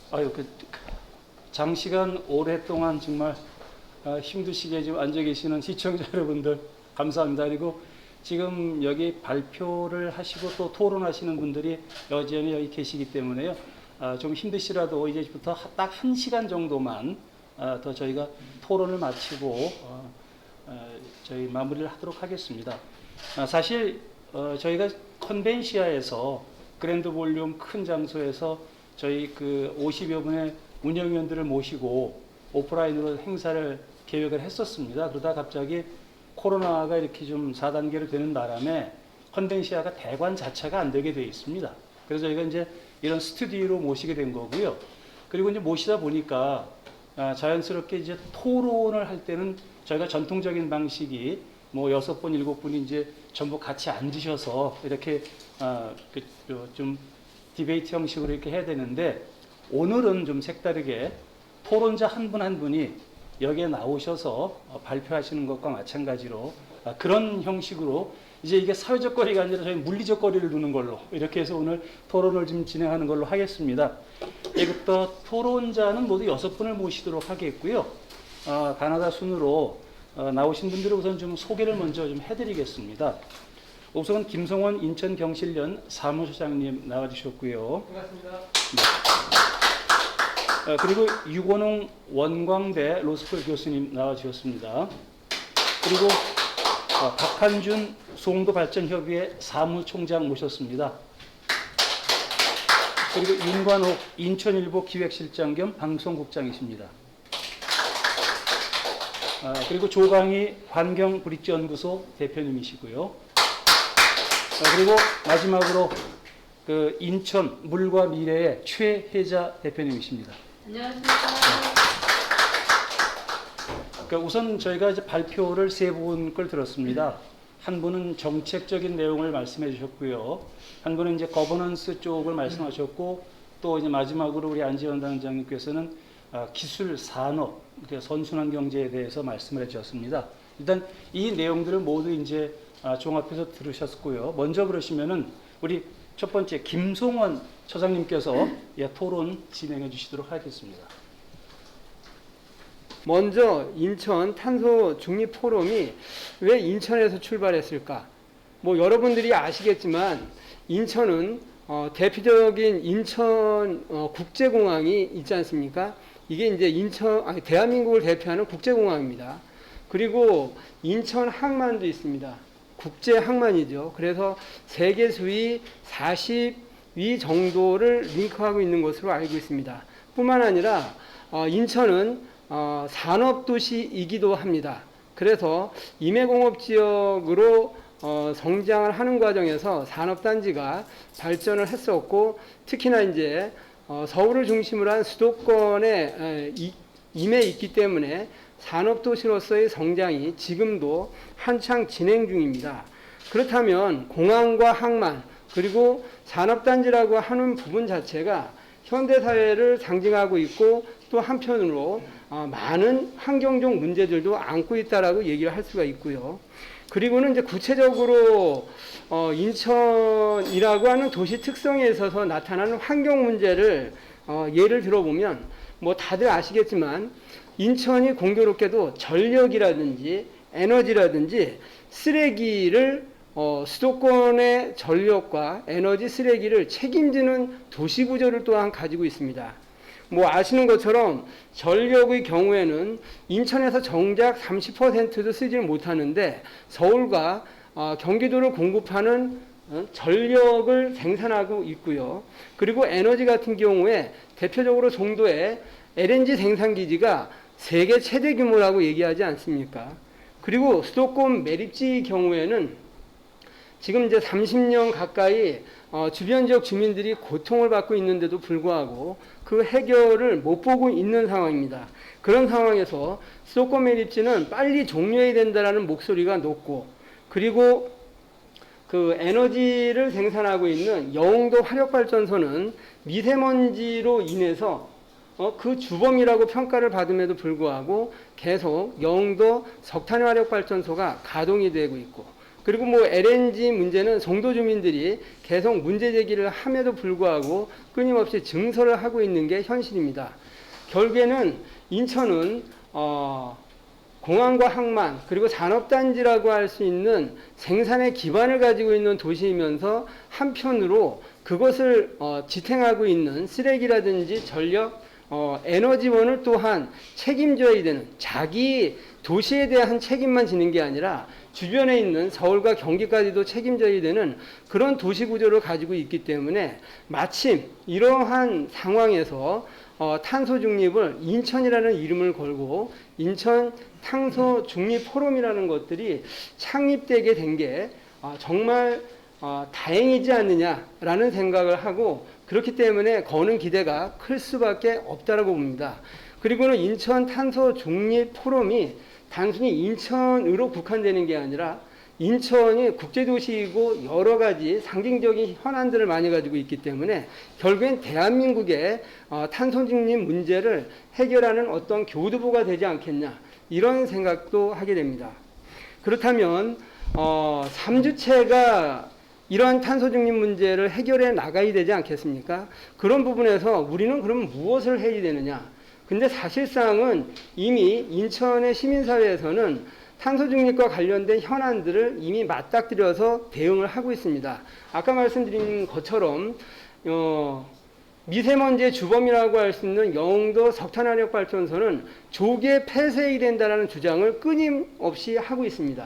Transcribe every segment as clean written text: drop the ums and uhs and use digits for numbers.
아유, 장시간 오랫동안 정말 힘드시게 지금 앉아 계시는 시청자 여러분들 감사합니다. 그리고 지금 여기 발표를 하시고 또 토론하시는 분들이 여전히 여기 계시기 때문에요. 좀 힘드시라도 이제부터 딱 1시간 정도만 더 저희가 토론을 마치고 저희 마무리를 하도록 하겠습니다. 사실 저희가 컨벤시아에서 그랜드 볼륨 큰 장소에서 저희 그 50여 분의 운영위원들을 모시고 오프라인으로 행사를 계획을 했었습니다. 그러다 갑자기 코로나가 이렇게 좀 4단계로 되는 바람에 컨벤시아가 대관 자체가 안 되게 되어 있습니다. 그래서 저희가 이제 이런 스튜디오로 모시게 된 거고요. 그리고 이제 모시다 보니까 자연스럽게 이제 토론을 할 때는 저희가 전통적인 방식이 뭐 6분, 7분이 이제 전부 같이 앉으셔서 이렇게 좀 디베이트 형식으로 이렇게 해야 되는데, 오늘은 좀 색다르게 토론자 한 분 한 분이 여기에 나오셔서 발표하시는 것과 마찬가지로 그런 형식으로 이제 이게 사회적 거리가 아니라 저희 물리적 거리를 두는 걸로 이렇게 해서 오늘 토론을 좀 진행하는 걸로 하겠습니다. 이부터 토론자는 모두 6분을 모시도록 하겠고요. 가나다 순으로 나오신 분들을 우선 좀 소개를 먼저 좀 해드리겠습니다. 우선 김성원 인천경실련 사무소장님 나와주셨고요. 반갑습니다. 네. 그리고 유건웅 원광대 로스쿨 교수님 나와주셨습니다. 그리고 박한준 송도발전협의회 사무총장 모셨습니다. 그리고 윤관옥 인천일보 기획실장 겸 방송국장이십니다. 그리고 조강희 환경브릿지연구소 대표님이시고요. 그리고 마지막으로 그 인천 물과 미래의 최혜자 대표님이십니다. 안녕하십니까. 그러니까 우선 저희가 이제 발표를 3분 걸 들었습니다. 한 분은 정책적인 내용을 말씀해 주셨고요. 한 분은 이제 거버넌스 쪽을 말씀하셨고, 또 이제 마지막으로 우리 안지원 당장님께서는 기술, 산업, 선순환 경제에 대해서 말씀을 해 주셨습니다. 일단 이 내용들을 모두 이제 종합해서 들으셨고요. 먼저 그러시면은 우리 첫 번째 김성원 처장님께서 토론 진행해 주시도록 하겠습니다. 먼저 인천 탄소 중립 포럼이 왜 인천에서 출발했을까? 뭐 여러분들이 아시겠지만 인천은 대표적인 인천 국제공항이 있지 않습니까? 이게 이제 대한민국을 대표하는 국제공항입니다. 그리고 인천 항만도 있습니다. 국제 항만이죠. 그래서 세계 수위 40위 정도를 링크하고 있는 것으로 알고 있습니다. 뿐만 아니라 인천은 산업도시이기도 합니다. 그래서 임해공업지역으로 성장을 하는 과정에서 산업단지가 발전을 했었고, 특히나 이제 서울을 중심으로 한 수도권에 임해 있기 때문에 산업도시로서의 성장이 지금도 한창 진행 중입니다. 그렇다면 공항과 항만 그리고 산업단지라고 하는 부분 자체가 현대사회를 상징하고 있고, 또 한편으로 많은 환경적 문제들도 안고 있다라고 얘기를 할 수가 있고요. 그리고는 이제 구체적으로 인천이라고 하는 도시 특성에 있어서 나타나는 환경 문제를 예를 들어보면 뭐 다들 아시겠지만 인천이 공교롭게도 전력이라든지 에너지라든지 쓰레기를 수도권의 전력과 에너지 쓰레기를 책임지는 도시 구조를 또한 가지고 있습니다. 뭐 아시는 것처럼 전력의 경우에는 인천에서 정작 30%도 쓰지 못하는데 서울과 경기도를 공급하는 전력을 생산하고 있고요. 그리고 에너지 같은 경우에 대표적으로 송도에 LNG 생산기지가 세계 최대 규모라고 얘기하지 않습니까? 그리고 수도권 매립지 경우에는 지금 이제 30년 가까이 주변 지역 주민들이 고통을 받고 있는데도 불구하고 그 해결을 못 보고 있는 상황입니다. 그런 상황에서 수도권 매립지는 빨리 종료해야 된다라는 목소리가 높고, 그리고 그 에너지를 생산하고 있는 여웅도 화력발전소는 미세먼지로 인해서 그 주범이라고 평가를 받음에도 불구하고 계속 여웅도 석탄화력발전소가 가동이 되고 있고, 그리고 뭐 LNG 문제는 송도 주민들이 계속 문제 제기를 함에도 불구하고 끊임없이 증설을 하고 있는 게 현실입니다. 결국에는 인천은 공항과 항만 그리고 산업단지라고 할 수 있는 생산의 기반을 가지고 있는 도시이면서 한편으로 그것을 지탱하고 있는 쓰레기라든지 전력, 에너지원을 또한 책임져야 되는, 자기 도시에 대한 책임만 지는 게 아니라 주변에 있는 서울과 경기까지도 책임져야 되는 그런 도시 구조를 가지고 있기 때문에 마침 이러한 상황에서 탄소 중립을 인천이라는 이름을 걸고 인천 탄소 중립 포럼이라는 것들이 창립되게 된 게 정말 다행이지 않느냐라는 생각을 하고, 그렇기 때문에 거는 기대가 클 수밖에 없다라고 봅니다. 그리고는 인천 탄소 중립 포럼이 단순히 인천으로 국한되는 게 아니라 인천이 국제도시이고 여러 가지 상징적인 현안들을 많이 가지고 있기 때문에 결국엔 대한민국의 탄소 중립 문제를 해결하는 어떤 교두보가 되지 않겠냐, 이런 생각도 하게 됩니다. 그렇다면 3주체가 이러한 탄소 중립 문제를 해결해 나가야 되지 않겠습니까? 그런 부분에서 우리는 그럼 무엇을 해야 되느냐? 근데 사실상은 이미 인천의 시민사회에서는 탄소 중립과 관련된 현안들을 이미 맞닥뜨려서 대응을 하고 있습니다. 아까 말씀드린 것처럼 미세먼지의 주범이라고 할 수 있는 영도 석탄화력발전소는 조기에 폐쇄해야 된다는 주장을 끊임없이 하고 있습니다.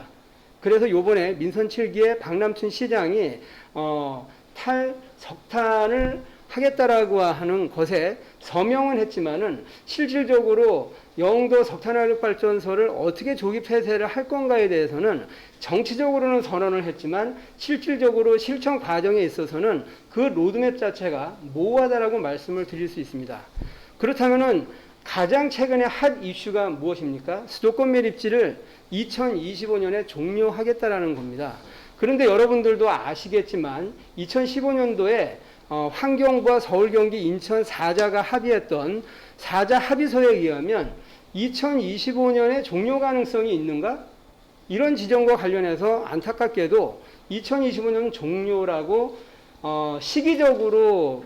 그래서 요번에 민선 7기의 박남춘 시장이 탈석탄을 하겠다라고 하는 것에 서명은 했지만은 실질적으로 영도 석탄화력발전소를 어떻게 조기 폐쇄를 할 건가에 대해서는 정치적으로는 선언을 했지만 실질적으로 실천 과정에 있어서는 그 로드맵 자체가 모호하다라고 말씀을 드릴 수 있습니다. 그렇다면은 가장 최근에 핫 이슈가 무엇입니까? 수도권 매립지를 2025년에 종료하겠다라는 겁니다. 그런데 여러분들도 아시겠지만 2015년도에 환경부와 서울, 경기, 인천 4자가 합의했던 4자 합의서에 의하면 2025년에 종료 가능성이 있는가? 이런 지점과 관련해서 안타깝게도 2025년 종료라고 시기적으로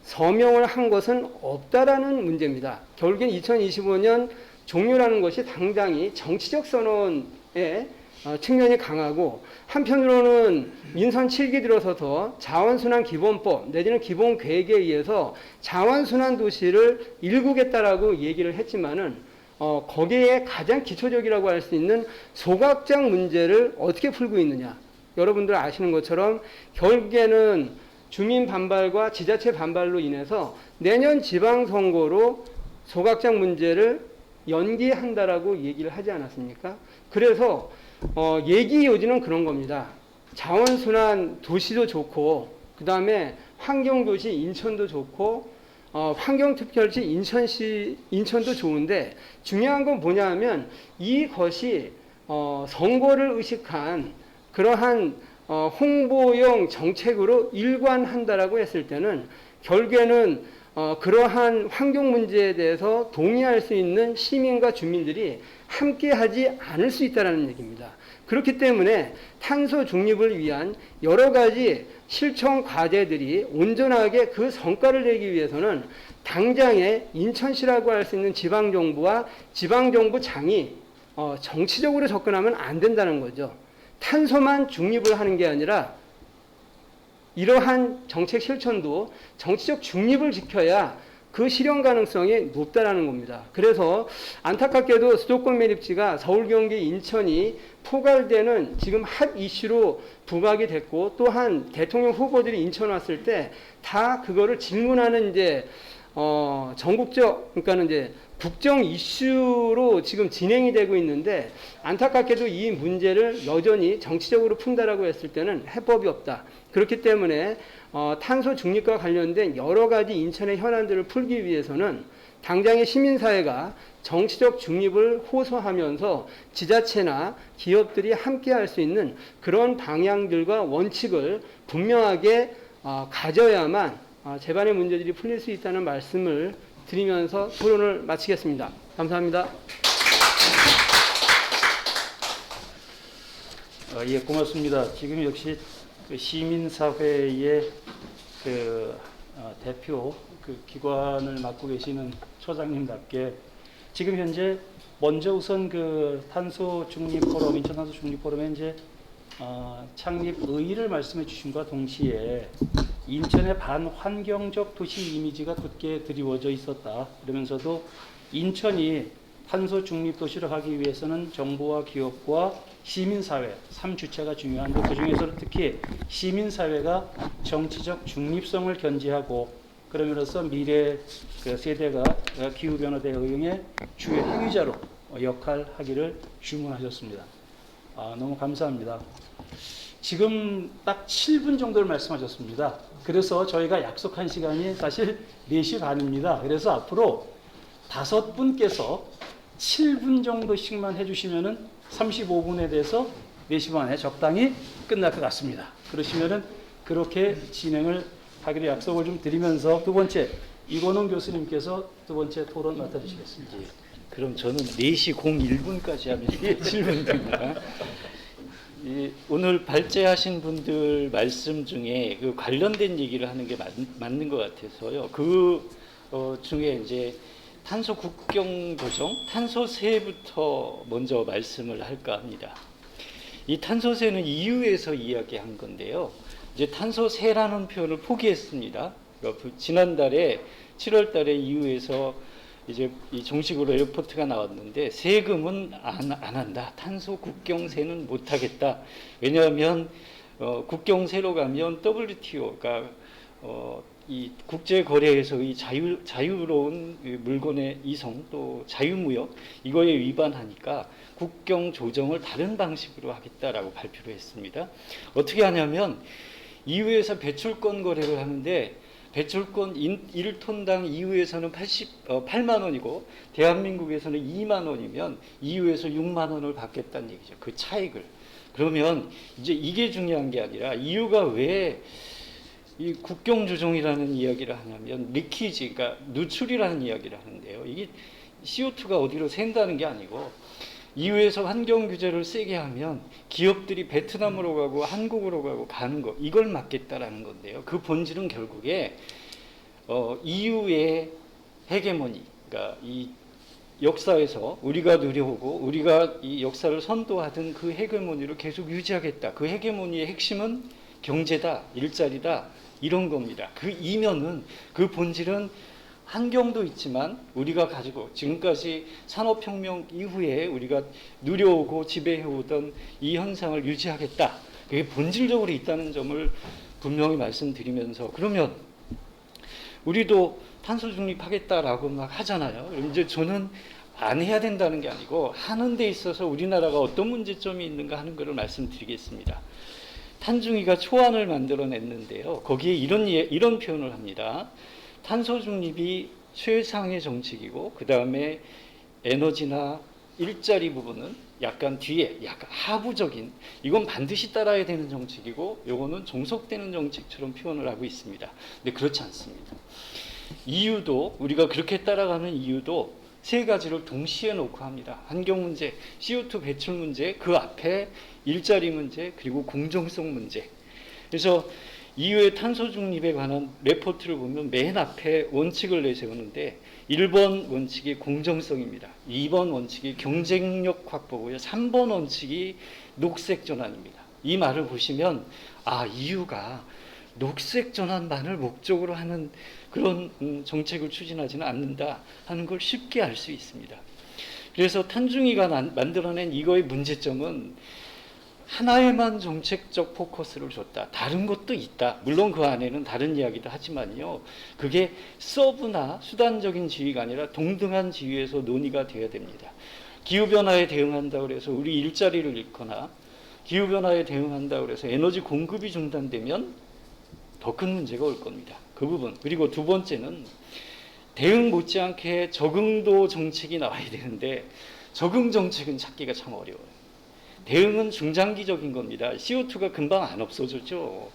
서명을 한 것은 없다라는 문제입니다. 결국엔 2025년 종료라는 것이 당장이 정치적 선언에 측면이 강하고, 한편으로는 민선 7기 들어서서 자원순환 기본법 내지는 기본계획에 의해서 자원순환 도시를 일구겠다라고 얘기를 했지만은 거기에 가장 기초적이라고 할 수 있는 소각장 문제를 어떻게 풀고 있느냐, 여러분들 아시는 것처럼 결국에는 주민 반발과 지자체 반발로 인해서 내년 지방선거로 소각장 문제를 연기한다라고 얘기를 하지 않았습니까? 그래서 얘기 요지는 그런 겁니다. 자원순환 도시도 좋고, 그 다음에 환경도시 인천도 좋고, 환경특별시 인천도 좋은데, 중요한 건 뭐냐 하면 이것이 선거를 의식한 그러한 홍보용 정책으로 일관한다라고 했을 때는 결국에는 그러한 환경 문제에 대해서 동의할 수 있는 시민과 주민들이 함께하지 않을 수 있다는 얘기입니다. 그렇기 때문에 탄소 중립을 위한 여러 가지 실천 과제들이 온전하게 그 성과를 내기 위해서는 당장에 인천시라고 할 수 있는 지방정부와 지방정부장이 정치적으로 접근하면 안 된다는 거죠. 탄소만 중립을 하는 게 아니라 이러한 정책 실천도 정치적 중립을 지켜야 그 실현 가능성이 높다라는 겁니다. 그래서 안타깝게도 수도권 매립지가 서울, 경기, 인천이 포괄되는 지금 핫 이슈로 부각이 됐고, 또한 대통령 후보들이 인천 왔을 때 다 그거를 질문하는 이제 전국적, 그러니까는 이제 국정 이슈로 지금 진행이 되고 있는데, 안타깝게도 이 문제를 여전히 정치적으로 푼다라고 했을 때는 해법이 없다. 그렇기 때문에 탄소 중립과 관련된 여러 가지 인천의 현안들을 풀기 위해서는 당장의 시민사회가 정치적 중립을 호소하면서 지자체나 기업들이 함께 할 수 있는 그런 방향들과 원칙을 분명하게 가져야만 제반의 문제들이 풀릴 수 있다는 말씀을 드리면서 토론을 마치겠습니다. 감사합니다. 예, 고맙습니다. 지금 역시 그 시민사회의 대표 기관을 맡고 계시는 처장님답게 지금 현재 먼저 우선 그 탄소 중립 포럼, 인천 탄소 중립 포럼의 이제 창립 의의를 말씀해 주심과 동시에 인천의 반환경적 도시 이미지가 굳게 드리워져 있었다. 그러면서도 인천이 탄소 중립 도시를 하기 위해서는 정부와 기업과 시민사회 3주체가 중요한데 그중에서도 특히 시민사회가 정치적 중립성을 견지하고 그러면서 미래 세대가 기후변화 대응의 주요 행위자로 역할하기를 주문하셨습니다. 너무 감사합니다. 지금 딱 7분 정도를 말씀하셨습니다. 그래서 저희가 약속한 시간이 사실 4시 반입니다. 그래서 앞으로 5분께서 7분 정도씩만 해주시면은 35분에 대해서 4시 반에 적당히 끝날 것 같습니다. 그러시면은 그렇게 진행을 하기로 약속을 좀 드리면서 두 번째 이건웅 교수님께서 두 번째 토론 맡아주시겠습니다. 예, 그럼 저는 4시 01분까지 하면 이게 7분입니다. 오늘 발제하신 분들 말씀 중에 그 관련된 얘기를 하는 게 맞는 것 같아서요. 중에 이제 탄소 국경 조정, 탄소세부터 먼저 말씀을 할까 합니다. 이 탄소세는 EU에서 이야기한 건데요. 이제 탄소세라는 표현을 포기했습니다. 그러니까 지난달에 7월달에 EU에서 이제 이 정식으로 레포트가 나왔는데 세금은 안 한다. 탄소 국경세는 못 하겠다. 왜냐하면 국경세로 가면 WTO가 이 국제 거래에서의 자유로운 물건의 이송 또 자유무역 이거에 위반하니까 국경 조정을 다른 방식으로 하겠다라고 발표를 했습니다. 어떻게 하냐면 EU에서 배출권 거래를 하는데 배출권 1톤당 EU에서는 8만 원이고 대한민국에서는 2만 원이면 EU에서 6만 원을 받겠다는 얘기죠. 그 차익을. 그러면 이제 이게 중요한 게 아니라 EU가 왜 이 국경 조정이라는 이야기를 하냐면 리키지, 그러니까 누출이라는 이야기를 하는데요. 이게 CO2가 어디로 샌다는 게 아니고 EU에서 환경 규제를 세게 하면 기업들이 베트남으로 가고 한국으로 가고 가는 거 이걸 막겠다라는 건데요. 그 본질은 결국에 EU의 헤게모니, 그러니까 이 역사에서 우리가 누려오고 우리가 이 역사를 선도하던 그 헤게모니를 계속 유지하겠다. 그 헤게모니의 핵심은 경제다, 일자리다 이런 겁니다. 그 이면은 그 본질은 환경도 있지만 우리가 가지고 지금까지 산업혁명 이후에 우리가 누려오고 지배해오던 이 현상을 유지하겠다. 그게 본질적으로 있다는 점을 분명히 말씀드리면서 그러면 우리도 탄소 중립하겠다라고 막 하잖아요. 이제 저는 안 해야 된다는 게 아니고 하는 데 있어서 우리나라가 어떤 문제점이 있는가 하는 것을 말씀드리겠습니다. 탄중이가 초안을 만들어냈는데요. 거기에 이런 표현을 합니다. 탄소 중립이 최상의 정책이고 그 다음에 에너지나 일자리 부분은 약간 뒤에 약간 하부적인 이건 반드시 따라야 되는 정책이고 요거는 종속되는 정책처럼 표현을 하고 있습니다. 근데 그렇지 않습니다. 이유도 우리가 그렇게 따라가는 이유도 세 가지를 동시에 놓고 합니다. 환경 문제, CO2 배출 문제, 그 앞에 일자리 문제, 그리고 공정성 문제. 그래서 EU의 탄소 중립에 관한 레포트를 보면 맨 앞에 원칙을 내세우는데 1번 원칙이 공정성입니다. 2번 원칙이 경쟁력 확보고요. 3번 원칙이 녹색 전환입니다. 이 말을 보시면 EU가 녹색 전환만을 목적으로 하는 그런 정책을 추진하지는 않는다 하는 걸 쉽게 알 수 있습니다. 그래서 탄중이가 만들어낸 이거의 문제점은 하나에만 정책적 포커스를 줬다. 다른 것도 있다. 물론 그 안에는 다른 이야기도 하지만요. 그게 서브나 수단적인 지위가 아니라 동등한 지위에서 논의가 되어야 됩니다. 기후변화에 대응한다고 해서 우리 일자리를 잃거나 기후변화에 대응한다고 해서 에너지 공급이 중단되면 더 큰 문제가 올 겁니다. 그 부분. 그리고 두 번째는 대응 못지않게 적응도 정책이 나와야 되는데 적응 정책은 찾기가 참 어려워요. 대응은 중장기적인 겁니다. CO2가 금방 안 없어졌죠.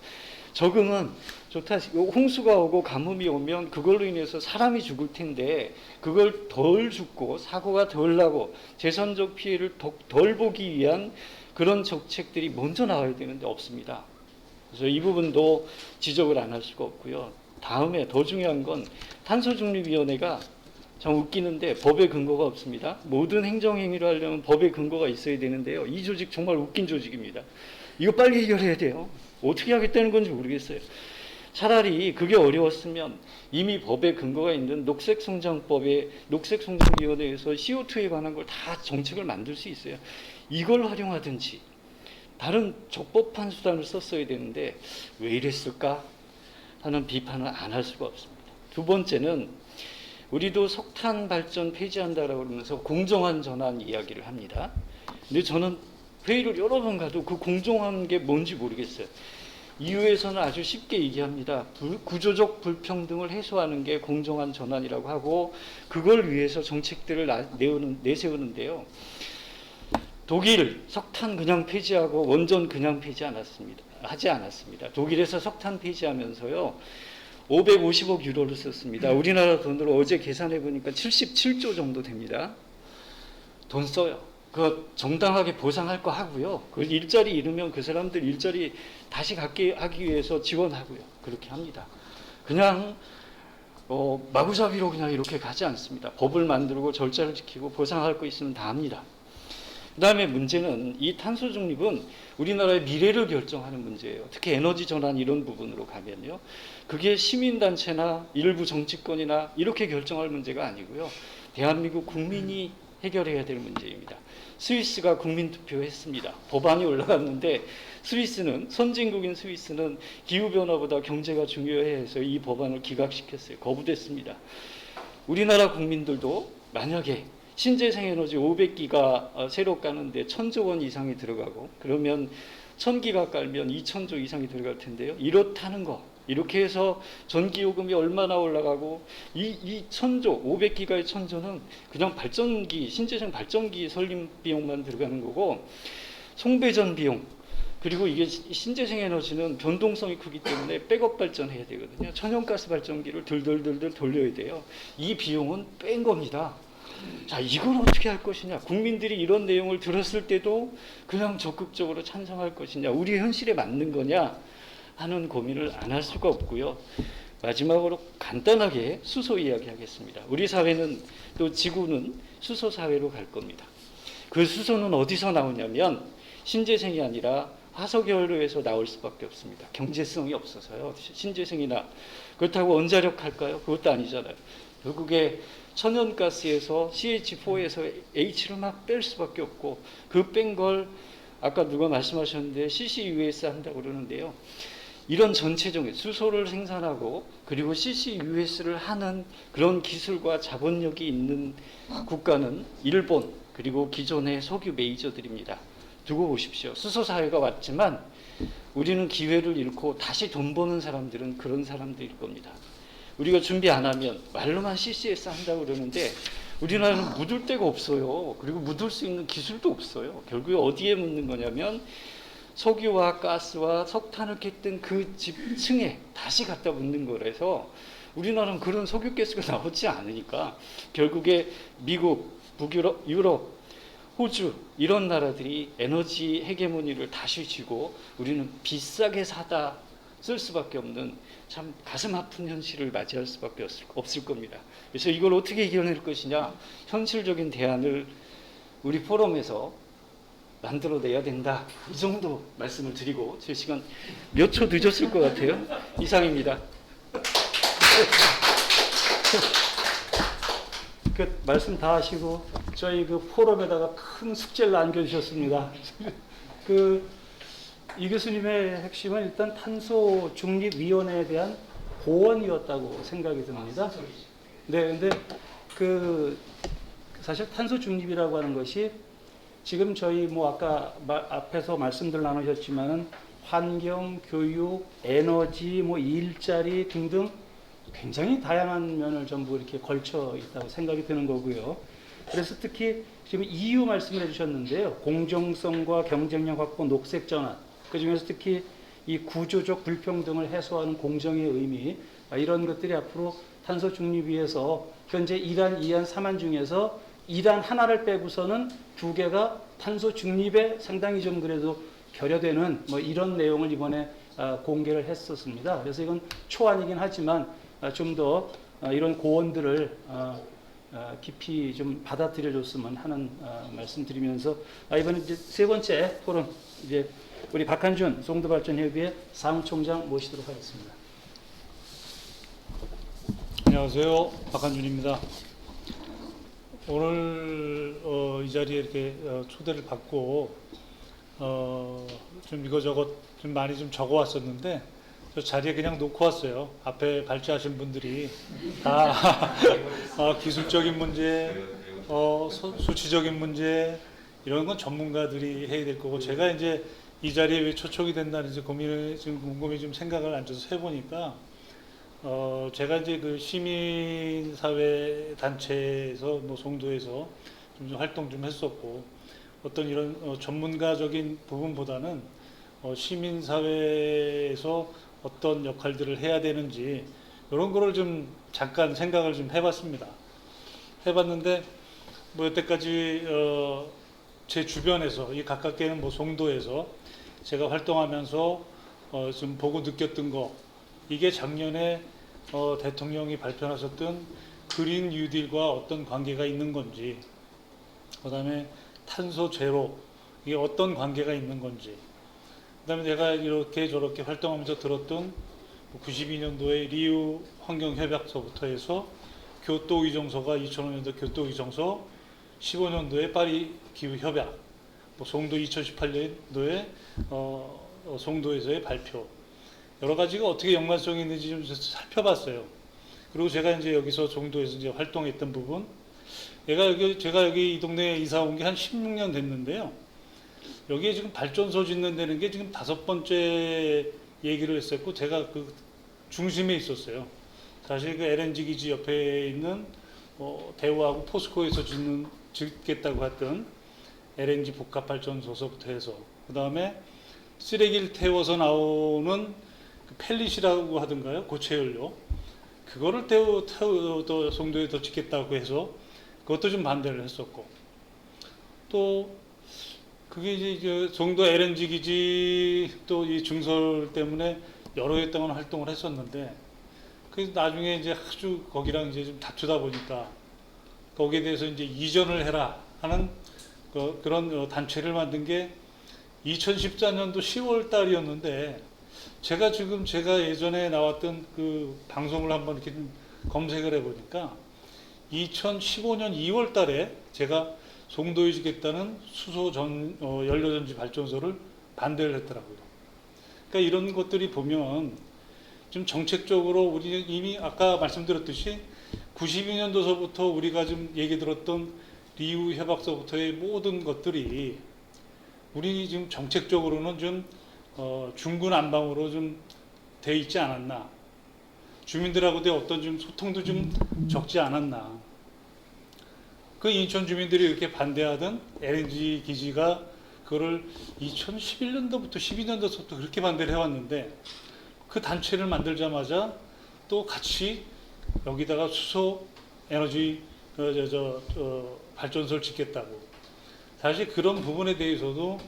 적응은 좋다. 홍수가 오고 가뭄이 오면 그걸로 인해서 사람이 죽을 텐데 그걸 덜 죽고 사고가 덜 나고 재산적 피해를 덜 보기 위한 그런 정책들이 먼저 나와야 되는데 없습니다. 그래서 이 부분도 지적을 안 할 수가 없고요. 다음에 더 중요한 건 탄소중립위원회가 참 웃기는데 법에 근거가 없습니다. 모든 행정행위를 하려면 법에 근거가 있어야 되는데요. 이 조직 정말 웃긴 조직입니다. 이거 빨리 해결해야 돼요. 어떻게 하겠다는 건지 모르겠어요. 차라리 그게 어려웠으면 이미 법에 근거가 있는 녹색성장법에 녹색성장위원회에서 CO2에 관한 걸 다 정책을 만들 수 있어요. 이걸 활용하든지 다른 적법한 수단을 썼어야 되는데 왜 이랬을까 하는 비판을 안 할 수가 없습니다. 두 번째는 우리도 석탄 발전 폐지한다라고 그러면서 공정한 전환 이야기를 합니다. 근데 저는 회의를 여러 번 가도 그 공정한 게 뭔지 모르겠어요. EU에서는 아주 쉽게 얘기합니다. 구조적 불평등을 해소하는 게 공정한 전환이라고 하고 그걸 위해서 정책들을 내세우는데요. 독일 석탄 그냥 폐지하고 원전 그냥 하지 않았습니다. 독일에서 석탄 폐지하면서요. 550억 유로를 썼습니다. 우리나라 돈으로 어제 계산해 보니까 77조 정도 됩니다. 돈 써요. 그 정당하게 보상할 거 하고요. 그 일자리 잃으면 그 사람들 일자리 다시 갖게 하기 위해서 지원하고요. 그렇게 합니다. 그냥 마구잡이로 그냥 이렇게 가지 않습니다. 법을 만들고 절차를 지키고 보상할 거 있으면 다 합니다. 그 다음에 문제는 이 탄소 중립은 우리나라의 미래를 결정하는 문제예요. 특히 에너지 전환 이런 부분으로 가면요. 그게 시민단체나 일부 정치권이나 이렇게 결정할 문제가 아니고요. 대한민국 국민이 해결해야 될 문제입니다. 스위스가 국민투표했습니다. 법안이 올라갔는데 스위스는 선진국인 스위스는 기후변화보다 경제가 중요해서 이 법안을 기각시켰어요. 거부됐습니다. 우리나라 국민들도 만약에 신재생 에너지 500기가 새로 까는데 1,000조 원 이상이 들어가고 그러면 1,000기가 깔면 2,000조 이상이 들어갈 텐데요. 이렇다는 거. 이렇게 해서 전기요금이 얼마나 올라가고 이 1,000조, 500기가의 1,000조는 그냥 발전기, 신재생 발전기 설립 비용만 들어가는 거고 송배전 비용 그리고 이게 신재생 에너지는 변동성이 크기 때문에 백업 발전해야 되거든요. 천연가스 발전기를 들들들들 돌려야 돼요. 이 비용은 뺀 겁니다. 자, 이걸 어떻게 할 것이냐. 국민들이 이런 내용을 들었을 때도 그냥 적극적으로 찬성할 것이냐. 우리 현실에 맞는 거냐 하는 고민을 안 할 수가 없고요. 마지막으로 간단하게 수소 이야기하겠습니다. 우리 사회는 또 지구는 수소 사회로 갈 겁니다. 그 수소는 어디서 나오냐면 신재생이 아니라 화석연료에서 나올 수밖에 없습니다. 경제성이 없어서요. 신재생이나 그렇다고 원자력 할까요? 그것도 아니잖아요. 결국에 천연가스에서 CH4에서 H를 막 뺄 수밖에 없고 그 뺀 걸 아까 누가 말씀하셨는데 CCUS 한다고 그러는데요. 이런 전체적인 수소를 생산하고 그리고 CCUS를 하는 그런 기술과 자본력이 있는 국가는 일본 그리고 기존의 석유 메이저들입니다. 두고 보십시오. 수소 사회가 왔지만 우리는 기회를 잃고 다시 돈 버는 사람들은 그런 사람들일 겁니다. 우리가 준비 안 하면 말로만 CCS 한다고 그러는데 우리나라는 묻을 데가 없어요. 그리고 묻을 수 있는 기술도 없어요. 결국에 어디에 묻는 거냐면 석유와 가스와 석탄을 깼던 그 층에 다시 갖다 묻는 거라서 우리나라는 그런 석유가스가 나오지 않으니까 결국에 미국, 북유럽, 유럽, 호주 이런 나라들이 에너지 헤게모니를 다시 쥐고 우리는 비싸게 사다 쓸 수밖에 없는 참 가슴 아픈 현실을 맞이할 수밖에 없을 겁니다. 그래서 이걸 어떻게 이겨낼 것이냐 현실적인 대안을 우리 포럼에서 만들어내야 된다. 이 정도 말씀을 드리고 제 시간 몇 초 늦었을 것 같아요. 이상입니다. 그 말씀 다 하시고 저희 그 포럼에다가 큰 숙제를 남겨주셨습니다. 이 교수님의 핵심은 일단 탄소 중립위원회에 대한 고언이었다고 생각이 듭니다. 네, 근데 사실 탄소 중립이라고 하는 것이 지금 저희 아까 앞에서 말씀들 나누셨지만은 환경, 교육, 에너지, 일자리 등등 굉장히 다양한 면을 전부 이렇게 걸쳐 있다고 생각이 드는 거고요. 그래서 특히 지금 EU 말씀을 해주셨는데요. 공정성과 경쟁력 확보, 녹색 전환. 그 중에서 특히 이 구조적 불평등을 해소하는 공정의 의미, 이런 것들이 앞으로 탄소 중립위에서 현재 1안, 2안, 3안 중에서 1안 하나를 빼고서는 2개가 탄소 중립에 상당히 좀 그래도 결여되는 뭐 이런 내용을 이번에 공개를 했었습니다. 그래서 이건 초안이긴 하지만 좀 더 이런 고언들을 깊이 좀 받아들여줬으면 하는 말씀드리면서 이번에 이제 세 번째 토론 이제 우리 박한준 송도발전협의회 사무총장 모시도록 하겠습니다. 안녕하세요. 박한준입니다. 오늘 이 자리에 이렇게 초대를 받고 좀 이거저것 좀 많이 좀 적어 왔었는데 저 자리에 그냥 놓고 왔어요. 앞에 발제하신 분들이 다 기술적인 문제, 수치적인 문제 이런 건 전문가들이 해야 될 거고 제가 이제 이 자리에 왜 초청이 된다는 이제 고민을 지금 곰곰이 좀 생각을 앉아서 해보니까 제가 이제 그 시민사회 단체에서 뭐 송도에서 좀 활동 좀 했었고 어떤 이런 전문가적인 부분보다는 시민사회에서 어떤 역할들을 해야 되는지 이런 거를 좀 잠깐 생각을 좀 해봤습니다. 해봤는데 뭐 여태까지 제 주변에서 이 가깝게는 뭐 송도에서 제가 활동하면서 좀 보고 느꼈던 거 이게 작년에 대통령이 발표하셨던 그린 뉴딜과 어떤 관계가 있는 건지 그 다음에 탄소 제로 이게 어떤 관계가 있는 건지 그 다음에 내가 이렇게 저렇게 활동하면서 들었던 92년도에 리우 환경협약서부터 해서 교토 의정서가 2005년도 교토 의정서 15년도에 파리 기후협약 뭐 송도 2018년도에 송도에서의 발표 여러 가지가 어떻게 연관성이 있는지 좀 살펴봤어요. 그리고 제가 이제 여기서 송도에서 이제 활동했던 부분, 제가 여기 이 동네에 이사 온 게 한 16년 됐는데요. 여기에 지금 발전소 짓는다는 게 지금 5번째 얘기를 했었고, 제가 그 중심에 있었어요. 사실 그 LNG 기지 옆에 있는 대우하고 포스코에서 짓겠다고 했던 LNG 복합 발전소서부터 해서, 그 다음에 쓰레기를 태워서 나오는 그 펠릿이라고 하던가요? 고체연료. 그거를 또 송도에 더 짓겠다고 해서 그것도 좀 반대를 했었고. 또, 그게 이제 송도 LNG 기지 또 이 증설 때문에 여러 해 동안 활동을 했었는데, 그 나중에 이제 아주 거기랑 이제 좀 다투다 보니까 거기에 대해서 이제 이전을 해라 하는 그런 단체를 만든 게 2014년도 10월 달이었는데 제가 예전에 나왔던 그 방송을 한번 이렇게 좀 검색을 해보니까 2015년 2월 달에 제가 송도에 짓겠다는 수소 연료전지 발전소를 반대를 했더라고요. 그러니까 이런 것들이 보면 좀 정책적으로 우리 이미 아까 말씀드렸듯이 92년도서부터 우리가 좀 얘기 들었던 리우 협약서부터의 모든 것들이 우리 지금 정책적으로는 좀 중구난방으로 좀 돼 있지 않았나. 주민들하고의 어떤 좀 소통도 좀 적지 않았나. 그 인천 주민들이 이렇게 반대하던 LNG 기지가 그거를 2011년도부터 12년도부터 그렇게 반대를 해왔는데 그 단체를 만들자마자 또 같이 여기다가 수소 에너지 발전소를 짓겠다고. 사실 그런 부분에 대해서도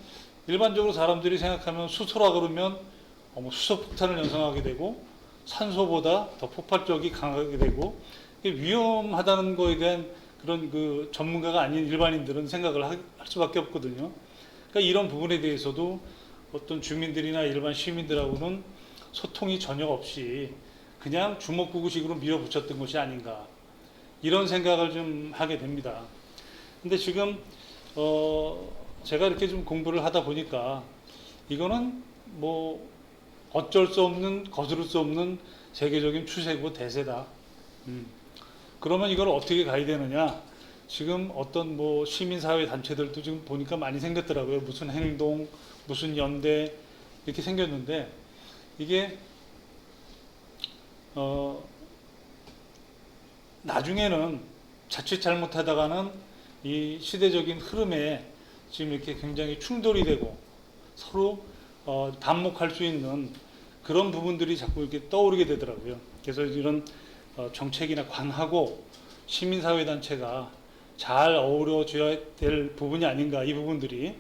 일반적으로 사람들이 생각하면 수소라 그러면 수소 폭탄을 연상하게 되고 산소보다 더 폭발력이 강하게 되고 위험하다는 거에 대한 그런 그 전문가가 아닌 일반인들은 생각을 할 수밖에 없거든요. 그러니까 이런 부분에 대해서도 어떤 주민들이나 일반 시민들하고는 소통이 전혀 없이 그냥 주먹구구식으로 밀어붙였던 것이 아닌가 이런 생각을 좀 하게 됩니다. 근데 지금 제가 이렇게 좀 공부를 하다 보니까 이거는 뭐 어쩔 수 없는 거스를 수 없는 세계적인 추세고 대세다. 그러면 이걸 어떻게 가야 되느냐? 지금 어떤 뭐 시민사회 단체들도 지금 보니까 많이 생겼더라고요. 무슨 행동, 무슨 연대 이렇게 생겼는데 이게 나중에는 자칫 잘못하다가는 이 시대적인 흐름에 지금 이렇게 굉장히 충돌이 되고 서로 반목할 수 있는 그런 부분들이 자꾸 이렇게 떠오르게 되더라고요. 그래서 이런 정책이나 관하고 시민사회 단체가 잘 어우러져야 될 부분이 아닌가, 이 부분들이.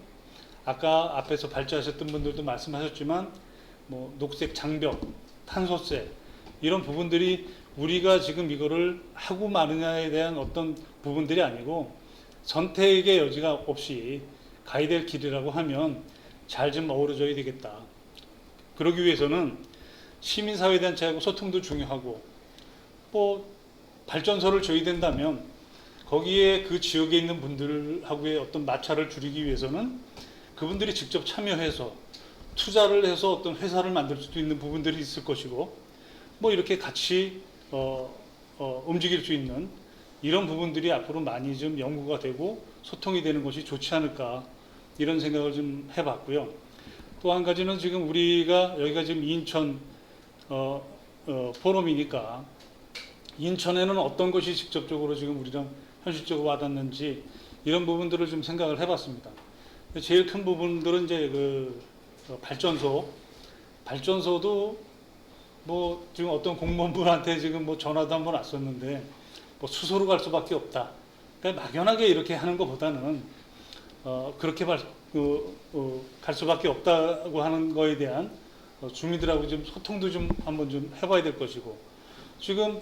아까 앞에서 발제하셨던 분들도 말씀하셨지만 뭐 녹색 장벽, 탄소세 이런 부분들이 우리가 지금 이거를 하고 마느냐에 대한 어떤 부분들이 아니고 선택의 여지가 없이 가야 될 길이라고 하면 잘 좀 어우러져야 되겠다. 그러기 위해서는 시민사회단체하고 소통도 중요하고, 뭐 발전소를 줘야 된다면 거기에 그 지역에 있는 분들하고의 어떤 마찰을 줄이기 위해서는 그분들이 직접 참여해서 투자를 해서 어떤 회사를 만들 수도 있는 부분들이 있을 것이고, 뭐 이렇게 같이 움직일 수 있는 이런 부분들이 앞으로 많이 좀 연구가 되고 소통이 되는 것이 좋지 않을까, 이런 생각을 좀 해봤고요. 또 한 가지는 지금 우리가 여기가 지금 인천 포럼이니까 인천에는 어떤 것이 직접적으로 지금 우리랑 현실적으로 와닿는지 이런 부분들을 좀 생각을 해봤습니다. 제일 큰 부분들은 이제 그 발전소도 뭐 지금 어떤 공무원분한테 지금 뭐 전화도 한번 왔었는데 뭐 수소로 갈 수밖에 없다. 그러니까 막연하게 이렇게 하는 것보다는 그렇게 갈 수밖에 없다고 하는 거에 대한 주민들하고 좀 소통도 좀 한번 좀 해봐야 될 것이고, 지금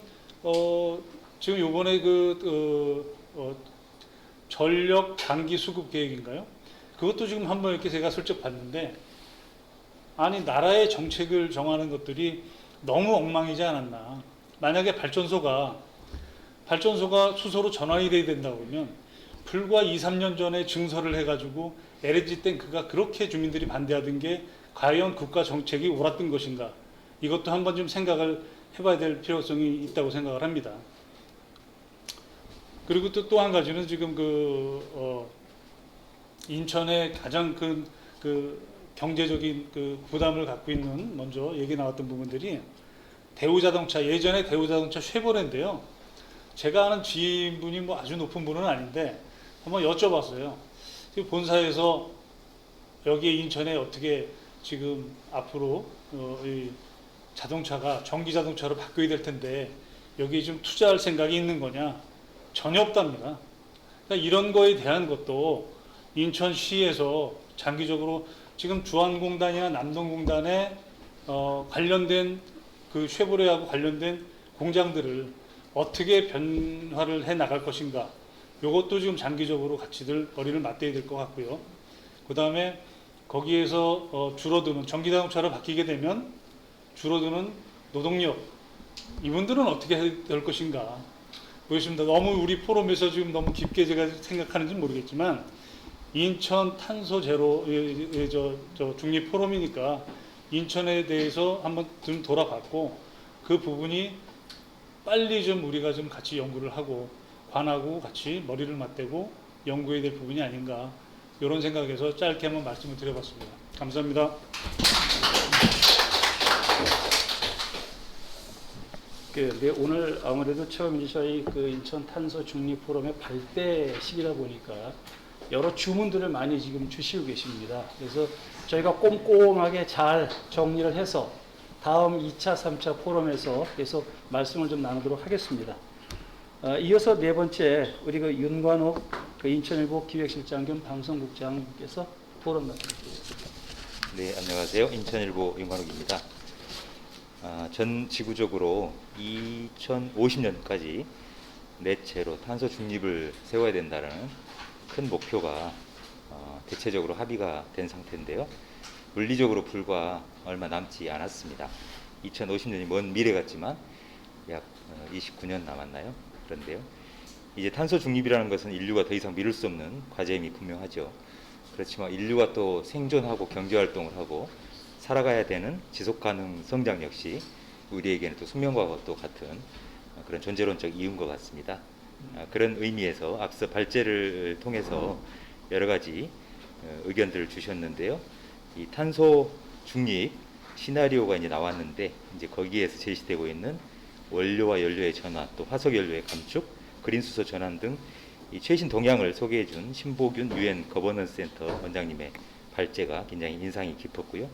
지금 요번에 전력 단기 수급 계획인가요? 그것도 지금 한번 이렇게 제가 슬쩍 봤는데, 아니 나라의 정책을 정하는 것들이 너무 엉망이지 않았나. 만약에 발전소가 수소로 전환이 돼야 된다고 그러면 불과 2, 3년 전에 증설을 해가지고 LNG 탱크가 그렇게 주민들이 반대하던 게 과연 국가 정책이 옳았던 것인가, 이것도 한번 좀 생각을 해봐야 될 필요성이 있다고 생각을 합니다. 그리고 또 한 가지는 지금 인천의 가장 큰 경제적인 부담을 갖고 있는, 먼저 얘기 나왔던 부분들이 대우자동차, 예전에 대우자동차 쉐보레인데요. 제가 아는 지인분이 뭐 아주 높은 분은 아닌데 한번 여쭤봤어요. 지금 본사에서 여기 인천에 어떻게 지금 앞으로 이 자동차가 전기 자동차로 바뀌어야 될 텐데 여기에 좀 투자할 생각이 있는 거냐? 전혀 없답니다. 그러니까 이런 거에 대한 것도 인천시에서 장기적으로 지금 주한공단이나 남동공단에 관련된 그 쉐보레하고 관련된 공장들을 어떻게 변화를 해 나갈 것인가, 이것도 지금 장기적으로 같이들 머리를 맞대야 될 것 같고요. 그 다음에 거기에서 줄어드는 전기자동차로 바뀌게 되면 줄어드는 노동력, 이분들은 어떻게 해야 될 것인가 보겠습니다. 너무 우리 포럼에서 지금 너무 깊게 제가 생각하는지 모르겠지만 인천 탄소 제로 중립 포럼이니까 인천에 대해서 한번 좀 돌아봤고, 그 부분이 빨리 좀 우리가 좀 같이 연구를 하고 관하고 같이 머리를 맞대고 연구해야 될 부분이 아닌가, 이런 생각에서 짧게 한번 말씀을 드려봤습니다. 감사합니다. 네, 오늘 아무래도 처음 이제 저희 인천 탄소 중립 포럼의 발대식이다 보니까 여러 주문들을 많이 지금 주시고 계십니다. 그래서 저희가 꼼꼼하게 잘 정리를 해서 다음 2차, 3차 포럼에서 계속 말씀을 좀 나누도록 하겠습니다. 이어서 네 번째 우리 윤관옥 인천일보 기획실장 겸 방송국장님께서 토론 말씀드리겠습니다. 네, 안녕하세요. 인천일보 윤관욱입니다. 전 지구적으로 2050년까지 넷째로 탄소 중립을 세워야 된다는 큰 목표가 대체적으로 합의가 된 상태인데요. 물리적으로 불과 얼마 남지 않았습니다. 2050년이 먼 미래 같지만 약 29년 남았나요? 그런데요. 이제 탄소 중립이라는 것은 인류가 더 이상 미룰 수 없는 과제임이 분명하죠. 그렇지만 인류가 또 생존하고 경제활동을 하고 살아가야 되는 지속가능 성장 역시 우리에게는 또 숙명과 또 같은 그런 존재론적 이유인 것 같습니다. 그런 의미에서 앞서 발제를 통해서 여러 가지 의견들을 주셨는데요. 이 탄소 중립 시나리오가 이제 나왔는데, 이제 거기에서 제시되고 있는 원료와 연료의 전환, 또 화석 연료의 감축, 그린 수소 전환 등 이 최신 동향을 소개해준 신보균 UN 거버넌스 센터 원장님의 발제가 굉장히 인상이 깊었고요.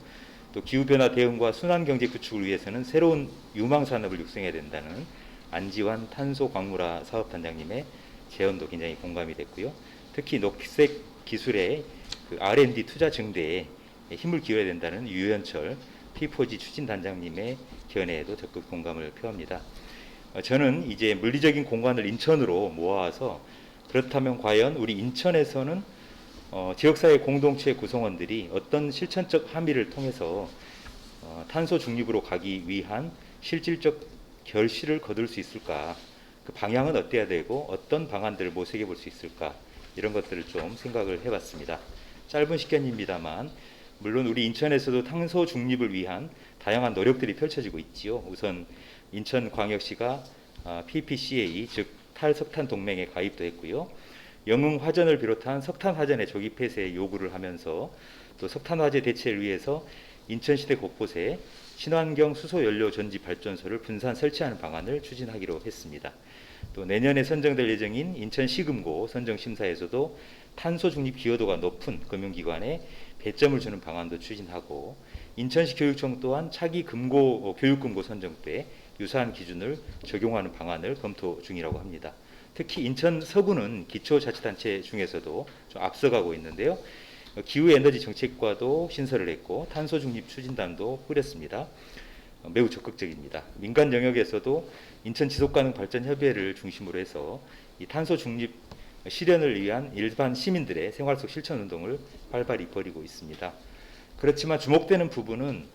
또 기후변화 대응과 순환경제 구축을 위해서는 새로운 유망산업을 육성해야 된다는 안지환 탄소광물화 사업단장님의 제언도 굉장히 공감이 됐고요. 특히 녹색 기술의 그 R&D 투자 증대에 힘을 기울여야 된다는 유현철 P4G 추진단장님의 견해에도 적극 공감을 표합니다. 저는 이제 물리적인 공간을 인천으로 모아서 그렇다면 과연 우리 인천에서는 지역사회 공동체 구성원들이 어떤 실천적 함의를 통해서 탄소 중립으로 가기 위한 실질적 결실을 거둘 수 있을까? 그 방향은 어때야 되고 어떤 방안들을 모색해 볼 수 있을까? 이런 것들을 좀 생각을 해봤습니다. 짧은 시간입니다만 물론 우리 인천에서도 탄소 중립을 위한 다양한 노력들이 펼쳐지고 있지요. 우선 인천광역시가 PPCA 즉 탈석탄 동맹에 가입도 했고요. 영흥화전을 비롯한 석탄화전의 조기 폐쇄 요구를 하면서 또 석탄화재 대체를 위해서 인천시대 곳곳에 친환경 수소연료 전지 발전소를 분산 설치하는 방안을 추진하기로 했습니다. 또 내년에 선정될 예정인 인천시금고 선정심사에서도 탄소 중립 기여도가 높은 금융기관에 배점을 주는 방안도 추진하고 인천시 교육청 또한 차기 금고 교육금고 선정 때 유사한 기준을 적용하는 방안을 검토 중이라고 합니다. 특히 인천 서구는 기초자치단체 중에서도 좀 앞서가고 있는데요. 기후에너지 정책과도 신설을 했고 탄소 중립 추진단도 꾸렸습니다. 매우 적극적입니다. 민간 영역에서도 인천 지속가능 발전 협의회를 중심으로 해서 이 탄소 중립 실현을 위한 일반 시민들의 생활 속 실천 운동을 활발히 벌이고 있습니다. 그렇지만 주목되는 부분은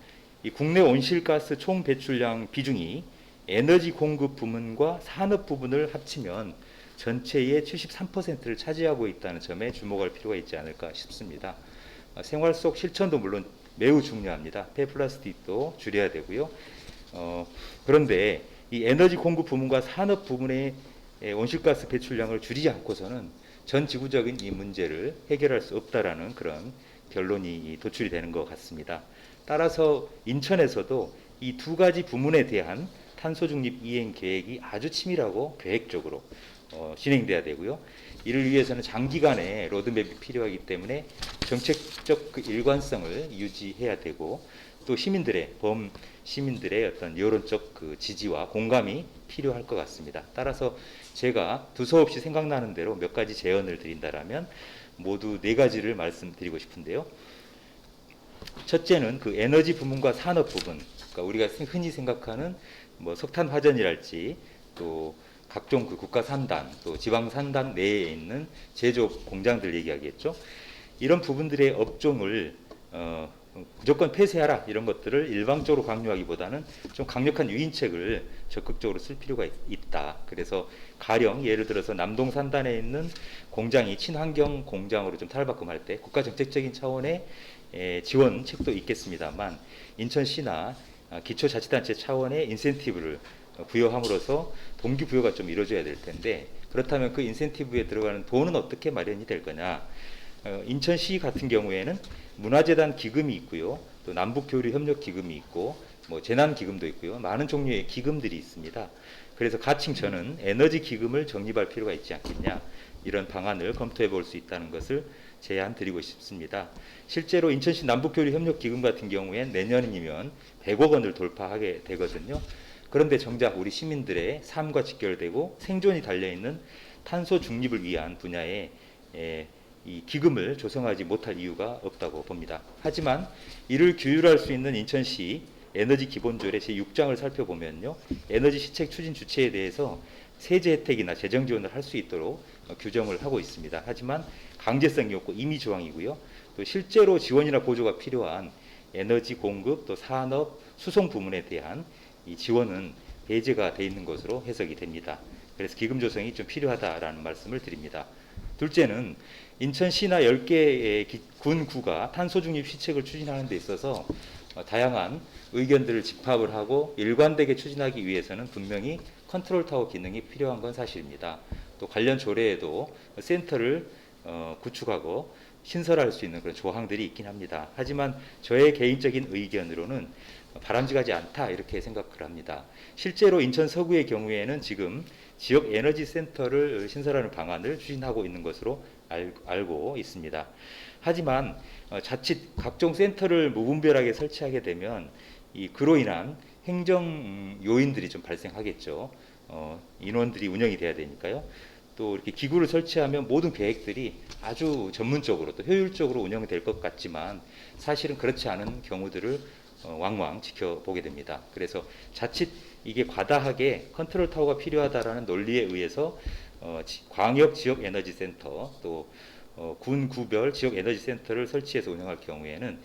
이 국내 온실가스 총 배출량 비중이 에너지 공급 부문과 산업 부분을 합치면 전체의 73%를 차지하고 있다는 점에 주목할 필요가 있지 않을까 싶습니다. 생활 속 실천도 물론 매우 중요합니다. 폐플라스틱도 줄여야 되고요. 그런데 이 에너지 공급 부문과 산업 부문의 온실가스 배출량을 줄이지 않고서는 전 지구적인 이 문제를 해결할 수 없다라는 그런 결론이 도출이 되는 것 같습니다. 따라서 인천에서도 이 두 가지 부문에 대한 탄소 중립 이행 계획이 아주 치밀하고 계획적으로 진행돼야 되고요. 이를 위해서는 장기간의 로드맵이 필요하기 때문에 정책적 그 일관성을 유지해야 되고 또 시민들의 어떤 여론적 그 지지와 공감이 필요할 것 같습니다. 따라서 제가 두서없이 생각나는 대로 몇 가지 제언을 드린다라면 모두 4가지를 말씀드리고 싶은데요. 첫째는 그 에너지 부문과 산업 부분, 그러니까 우리가 흔히 생각하는 뭐 석탄 화전이랄지 또 각종 그 국가 산단 또 지방 산단 내에 있는 제조업 공장들 얘기하겠죠. 이런 부분들의 업종을 무조건 폐쇄하라 이런 것들을 일방적으로 강요하기보다는 좀 강력한 유인책을 적극적으로 쓸 필요가 있다. 그래서 가령 예를 들어서 남동 산단에 있는 공장이 친환경 공장으로 좀 탈바꿈할 때 국가 정책적인 차원의 지원책도 있겠습니다만 인천시나 기초자치단체 차원의 인센티브를 부여함으로써 동기부여가 좀 이루어져야 될 텐데 그렇다면 그 인센티브에 들어가는 돈은 어떻게 마련이 될 거냐. 인천시 같은 경우에는 문화재단 기금이 있고요. 또 남북교류협력기금이 있고 뭐 재난기금도 있고요. 많은 종류의 기금들이 있습니다. 그래서 가칭 저는 에너지 기금을 적립할 필요가 있지 않겠냐. 이런 방안을 검토해 볼 수 있다는 것을 제안 드리고 싶습니다. 실제로 인천시 남북교류협력기금 같은 경우엔 내년이면 100억 원을 돌파하게 되거든요. 그런데 정작 우리 시민들의 삶과 직결되고 생존이 달려있는 탄소 중립을 위한 분야에 이 기금을 조성하지 못할 이유가 없다고 봅니다. 하지만 이를 규율할 수 있는 인천시 에너지 기본조례 제6장을 살펴보면요. 에너지 시책 추진 주체에 대해서 세제 혜택이나 재정 지원을 할 수 있도록 규정을 하고 있습니다. 하지만 강제성이 없고 임의 조항이고요. 또 실제로 지원이나 보조가 필요한 에너지 공급 또 산업 수송 부문에 대한 이 지원은 배제가 돼 있는 것으로 해석이 됩니다. 그래서 기금 조성이 좀 필요하다라는 말씀을 드립니다. 둘째는 인천시나 10개의 군구가 탄소중립 시책을 추진하는 데 있어서 다양한 의견들을 집합을 하고 일관되게 추진하기 위해서는 분명히 컨트롤타워 기능이 필요한 건 사실입니다. 또 관련 조례에도 센터를 구축하고 신설할 수 있는 그런 조항들이 있긴 합니다. 하지만 저의 개인적인 의견으로는 바람직하지 않다 이렇게 생각을 합니다. 실제로 인천 서구의 경우에는 지금 지역 에너지 센터를 신설하는 방안을 추진하고 있는 것으로 알고 있습니다. 하지만 자칫 각종 센터를 무분별하게 설치하게 되면 그로 인한 행정 요인들이 좀 발생하겠죠. 인원들이 운영이 돼야 되니까요. 또 이렇게 기구를 설치하면 모든 계획들이 아주 전문적으로 또 효율적으로 운영이 될 것 같지만 사실은 그렇지 않은 경우들을 왕왕 지켜보게 됩니다. 그래서 자칫 이게 과다하게 컨트롤 타워가 필요하다라는 논리에 의해서 광역 지역 에너지 센터 또 군 구별 지역 에너지 센터를 설치해서 운영할 경우에는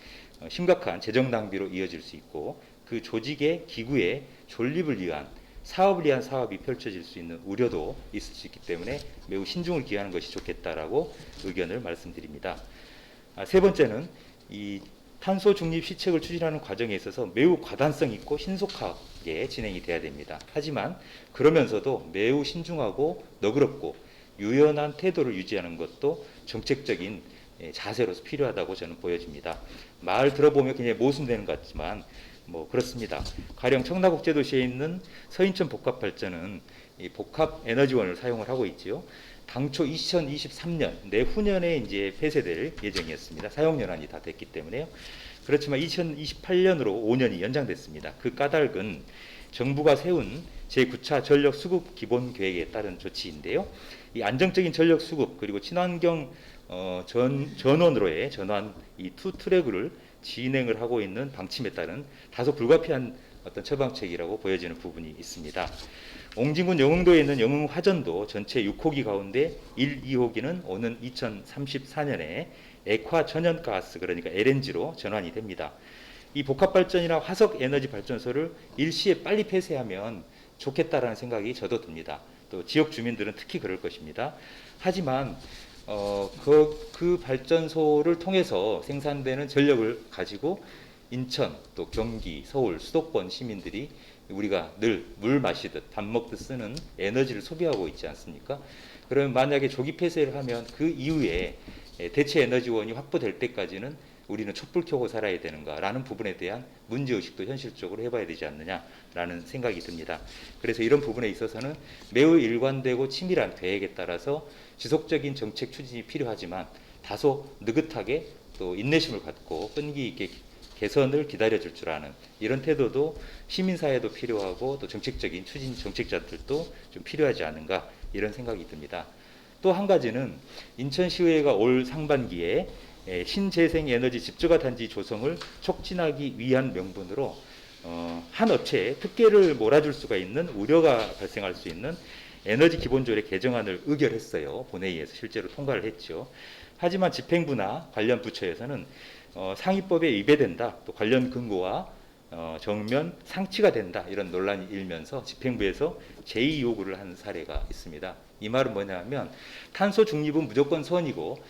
심각한 재정 낭비로 이어질 수 있고 그 조직의 기구의 존립을 위한 사업을 위한 사업이 펼쳐질 수 있는 우려도 있을 수 있기 때문에 매우 신중을 기하는 것이 좋겠다라고 의견을 말씀드립니다. 세 번째는 이 탄소 중립 시책을 추진하는 과정에 있어서 매우 과단성 있고 신속하게 진행이 돼야 됩니다. 하지만 그러면서도 매우 신중하고 너그럽고 유연한 태도를 유지하는 것도 정책적인 자세로서 필요하다고 저는 보여집니다. 말 들어보면 그냥 모순되는 것 같지만 뭐 그렇습니다. 가령 청라국제도시에 있는 서인천 복합발전은 이 복합 에너지원을 사용을 하고 있지요. 당초 2023년 내후년에 이제 폐쇄될 예정이었습니다. 사용 연한이 다 됐기 때문에요. 그렇지만 2028년으로 5년이 연장됐습니다. 그 까닭은 정부가 세운 제9차 전력 수급 기본 계획에 따른 조치인데요. 이 안정적인 전력 수급 그리고 친환경 전원으로의 전환 이 투 트랙을 진행을 하고 있는 방침에 따른 다소 불가피한 어떤 처방책이라고 보여지는 부분이 있습니다. 옹진군 영흥도에 있는 영흥화전도 전체 6호기 가운데 1, 2호기는 오는 2034년에 액화 천연가스 그러니까 LNG로 전환이 됩니다. 이 복합발전이나 화석에너지 발전소를 일시에 빨리 폐쇄하면 좋겠다라는 생각이 저도 듭니다. 또 지역 주민들은 특히 그럴 것입니다. 하지만 그 발전소를 통해서 생산되는 전력을 가지고 인천, 또 경기, 서울, 수도권 시민들이 우리가 늘 물 마시듯 밥 먹듯 쓰는 에너지를 소비하고 있지 않습니까? 그러면 만약에 조기 폐쇄를 하면 그 이후에 대체 에너지원이 확보될 때까지는 우리는 촛불 켜고 살아야 되는가라는 부분에 대한 문제의식도 현실적으로 해봐야 되지 않느냐라는 생각이 듭니다. 그래서 이런 부분에 있어서는 매우 일관되고 치밀한 계획에 따라서 지속적인 정책 추진이 필요하지만 다소 느긋하게 또 인내심을 갖고 끈기 있게 개선을 기다려줄 줄 아는 이런 태도도 시민사회도 필요하고 또 정책적인 추진 정책자들도 좀 필요하지 않은가 이런 생각이 듭니다. 또 한 가지는 인천시의회가 올 상반기에 신재생에너지 집중화 단지 조성을 촉진하기 위한 명분으로 한 업체에 특혜를 몰아줄 수가 있는 우려가 발생할 수 있는 에너지 기본조례 개정안을 의결했어요. 본회의에서 실제로 통과를 했죠. 하지만 집행부나 관련 부처에서는 상위법에 위배된다, 또 관련 근거와 정면 상치가 된다 이런 논란이 일면서 집행부에서 제의 요구를 한 사례가 있습니다. 이 말은 뭐냐면 탄소 중립은 무조건 선이고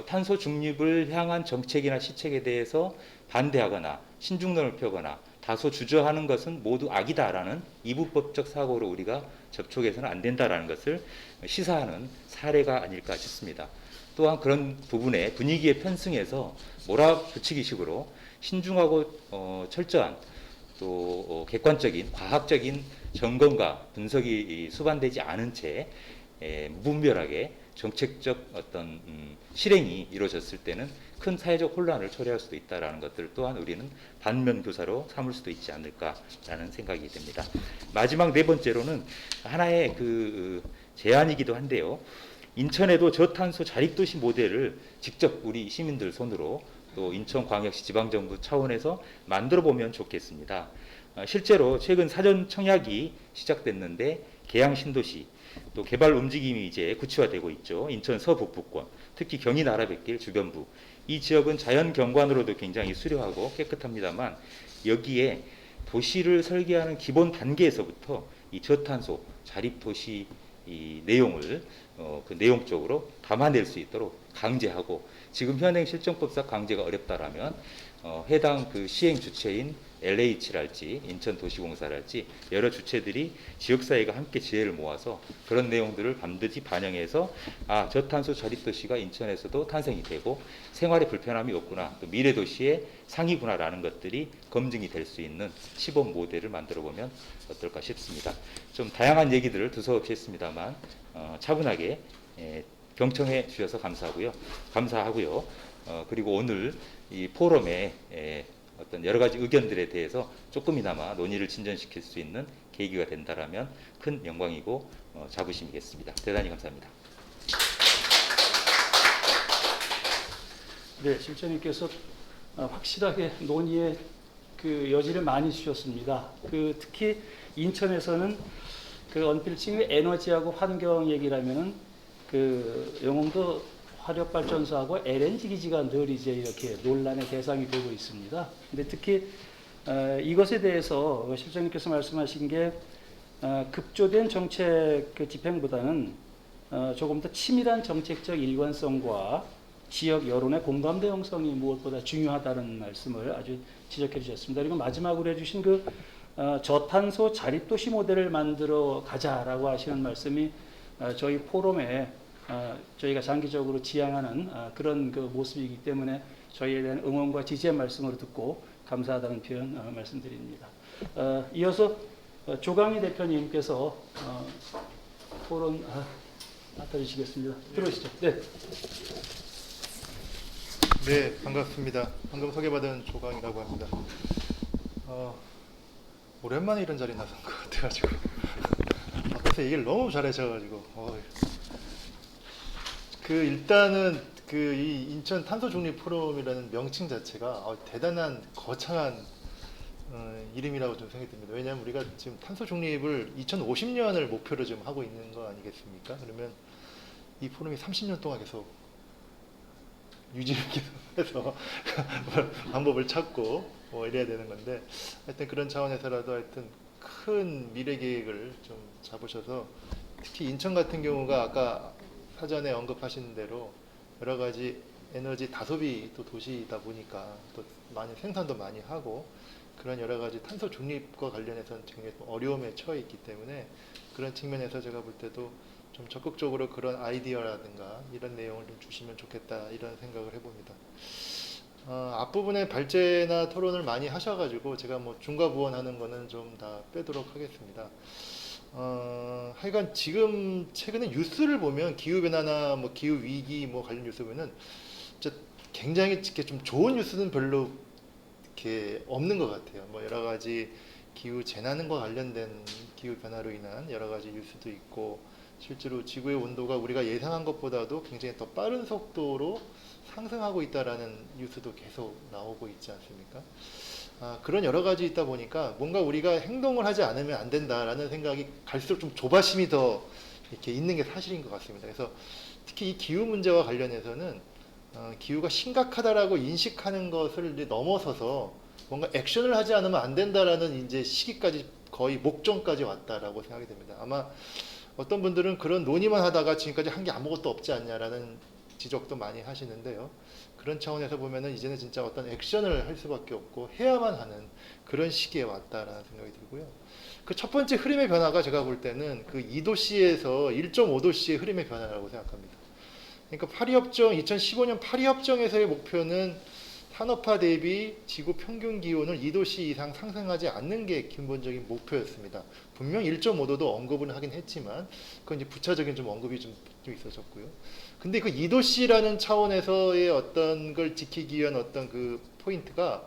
탄소 중립을 향한 정책이나 시책에 대해서 반대하거나 신중론을 펴거나 다소 주저하는 것은 모두 악이다라는 이부법적 사고로 우리가 접촉해서는 안 된다라는 것을 시사하는 사례가 아닐까 싶습니다. 또한 그런 부분에 분위기에 편승해서 몰아붙이기식으로 신중하고 철저한 또 객관적인 과학적인 점검과 분석이 수반되지 않은 채 무분별하게 정책적 어떤 실행이 이루어졌을 때는 큰 사회적 혼란을 초래할 수도 있다라는 것들 또한 우리는 반면 교사로 삼을 수도 있지 않을까라는 생각이 듭니다. 마지막 네 번째로는 하나의 그 제안이기도 한데요. 인천에도 저탄소 자립도시 모델을 직접 우리 시민들 손으로 또 인천광역시 지방정부 차원에서 만들어 보면 좋겠습니다. 실제로 최근 사전 청약이 시작됐는데 계양 신도시 또 개발 움직임이 이제 구체화되고 있죠. 인천 서북부권, 특히 경인 아라뱃길 주변부 이 지역은 자연 경관으로도 굉장히 수려하고 깨끗합니다만 여기에 도시를 설계하는 기본 단계에서부터 이 저탄소 자립도시 이 내용을 그 내용적으로 담아낼 수 있도록 강제하고 지금 현행 실정법상 강제가 어렵다라면 해당 그 시행 주체인 LH랄지 인천도시공사랄지 여러 주체들이 지역사회가 함께 지혜를 모아서 그런 내용들을 반드시 반영해서 저탄소 자립도시가 인천에서도 탄생이 되고 생활에 불편함이 없구나 또 미래도시의 상이구나라는 것들이 검증이 될 수 있는 시범 모델을 만들어 보면 어떨까 싶습니다. 좀 다양한 얘기들을 두서없이 했습니다만 차분하게 경청해 주셔서 감사하고요. 그리고 오늘 이 포럼에 어떤 여러 가지 의견들에 대해서 조금이나마 논의를 진전시킬 수 있는 계기가 된다라면 큰 영광이고 자부심이겠습니다. 대단히 감사합니다. 네, 실장님께서 확실하게 논의의 그 여지를 많이 주셨습니다. 그 특히 인천에서는 그 언필칭의 에너지하고 환경 얘기라면은 그 영흥도 화력발전소하고 LNG 기지가 늘 이제 이렇게 논란의 대상이 되고 있습니다. 근데 특히 이것에 대해서 실장님께서 말씀하신 게 급조된 정책 그 집행보다는 조금 더 치밀한 정책적 일관성과 지역 여론의 공감대 형성이 무엇보다 중요하다는 말씀을 아주 지적해 주셨습니다. 그리고 마지막으로 해주신 그 저탄소 자립도시 모델을 만들어 가자라고 하시는 말씀이 저희 포럼에 저희가 장기적으로 지향하는 그런 그 모습이기 때문에 저희에 대한 응원과 지지의 말씀으로 듣고 감사하다는 표현 말씀드립니다. 이어서 조강희 대표님께서 토론 맡아주시겠습니다. 들어오시죠. 네. 네, 반갑습니다. 방금 소개받은 조강이라고 합니다. 오랜만에 이런 자리 나선 것 같아가지고 앞에서 얘기를 너무 잘하셔가지고 일단은 이 인천 탄소 중립 포럼이라는 명칭 자체가 대단한 거창한 이름이라고 좀 생각이 듭니다. 왜냐하면 우리가 지금 탄소 중립을 2050년을 목표로 지금 하고 있는 거 아니겠습니까? 그러면 이 포럼이 30년 동안 계속 유지를 계속해서 방법을 찾고 이래야 되는 건데, 하여튼 그런 차원에서라도 하여튼 큰 미래 계획을 좀 잡으셔서, 특히 인천 같은 경우가 아까 사전에 언급하신 대로 여러 가지 에너지 다소비 또 도시이다 보니까 또 많이 생산도 많이 하고 그런 여러 가지 탄소 중립과 관련해서는 굉장히 어려움에 처해 있기 때문에, 그런 측면에서 제가 볼 때도 좀 적극적으로 그런 아이디어라든가 이런 내용을 좀 주시면 좋겠다, 이런 생각을 해봅니다. 앞부분에 발제나 토론을 많이 하셔가지고 제가 뭐 중과부원하는 거는 좀 다 빼도록 하겠습니다. 하여간 지금 최근에 뉴스를 보면 기후변화나 뭐 기후위기 뭐 관련 뉴스 보면은 진짜 굉장히 이렇게 좀 좋은 뉴스는 별로 이렇게 없는 것 같아요. 뭐 여러 가지 기후 재난과 관련된 기후 변화로 인한 여러 가지 뉴스도 있고, 실제로 지구의 온도가 우리가 예상한 것보다도 굉장히 더 빠른 속도로 상승하고 있다라는 뉴스도 계속 나오고 있지 않습니까? 그런 여러 가지 있다 보니까 뭔가 우리가 행동을 하지 않으면 안 된다라는 생각이 갈수록 좀 조바심이 더 이렇게 있는 게 사실인 것 같습니다. 그래서 특히 이 기후 문제와 관련해서는 기후가 심각하다라고 인식하는 것을 이제 넘어서서 뭔가 액션을 하지 않으면 안 된다라는 이제 시기까지, 거의 목전까지 왔다라고 생각이 됩니다. 아마 어떤 분들은 그런 논의만 하다가 지금까지 한 게 아무것도 없지 않냐라는 지적도 많이 하시는데요. 그런 차원에서 보면은 이제는 진짜 어떤 액션을 할 수밖에 없고 해야만 하는 그런 시기에 왔다라는 생각이 들고요. 그 첫 번째 흐름의 변화가 제가 볼 때는 그 2도씨에서 1.5도씨의 흐름의 변화라고 생각합니다. 그러니까 파리협정, 2015년 파리협정에서의 목표는 산업화 대비 지구 평균 기온을 2도씨 이상 상승하지 않는 게 근본적인 목표였습니다. 분명 1.5도도 언급은 하긴 했지만 그건 이제 부차적인 좀 언급이 좀 있어졌고요. 근데 그 2도씨라는 차원에서의 어떤 걸 지키기 위한 어떤 그 포인트가,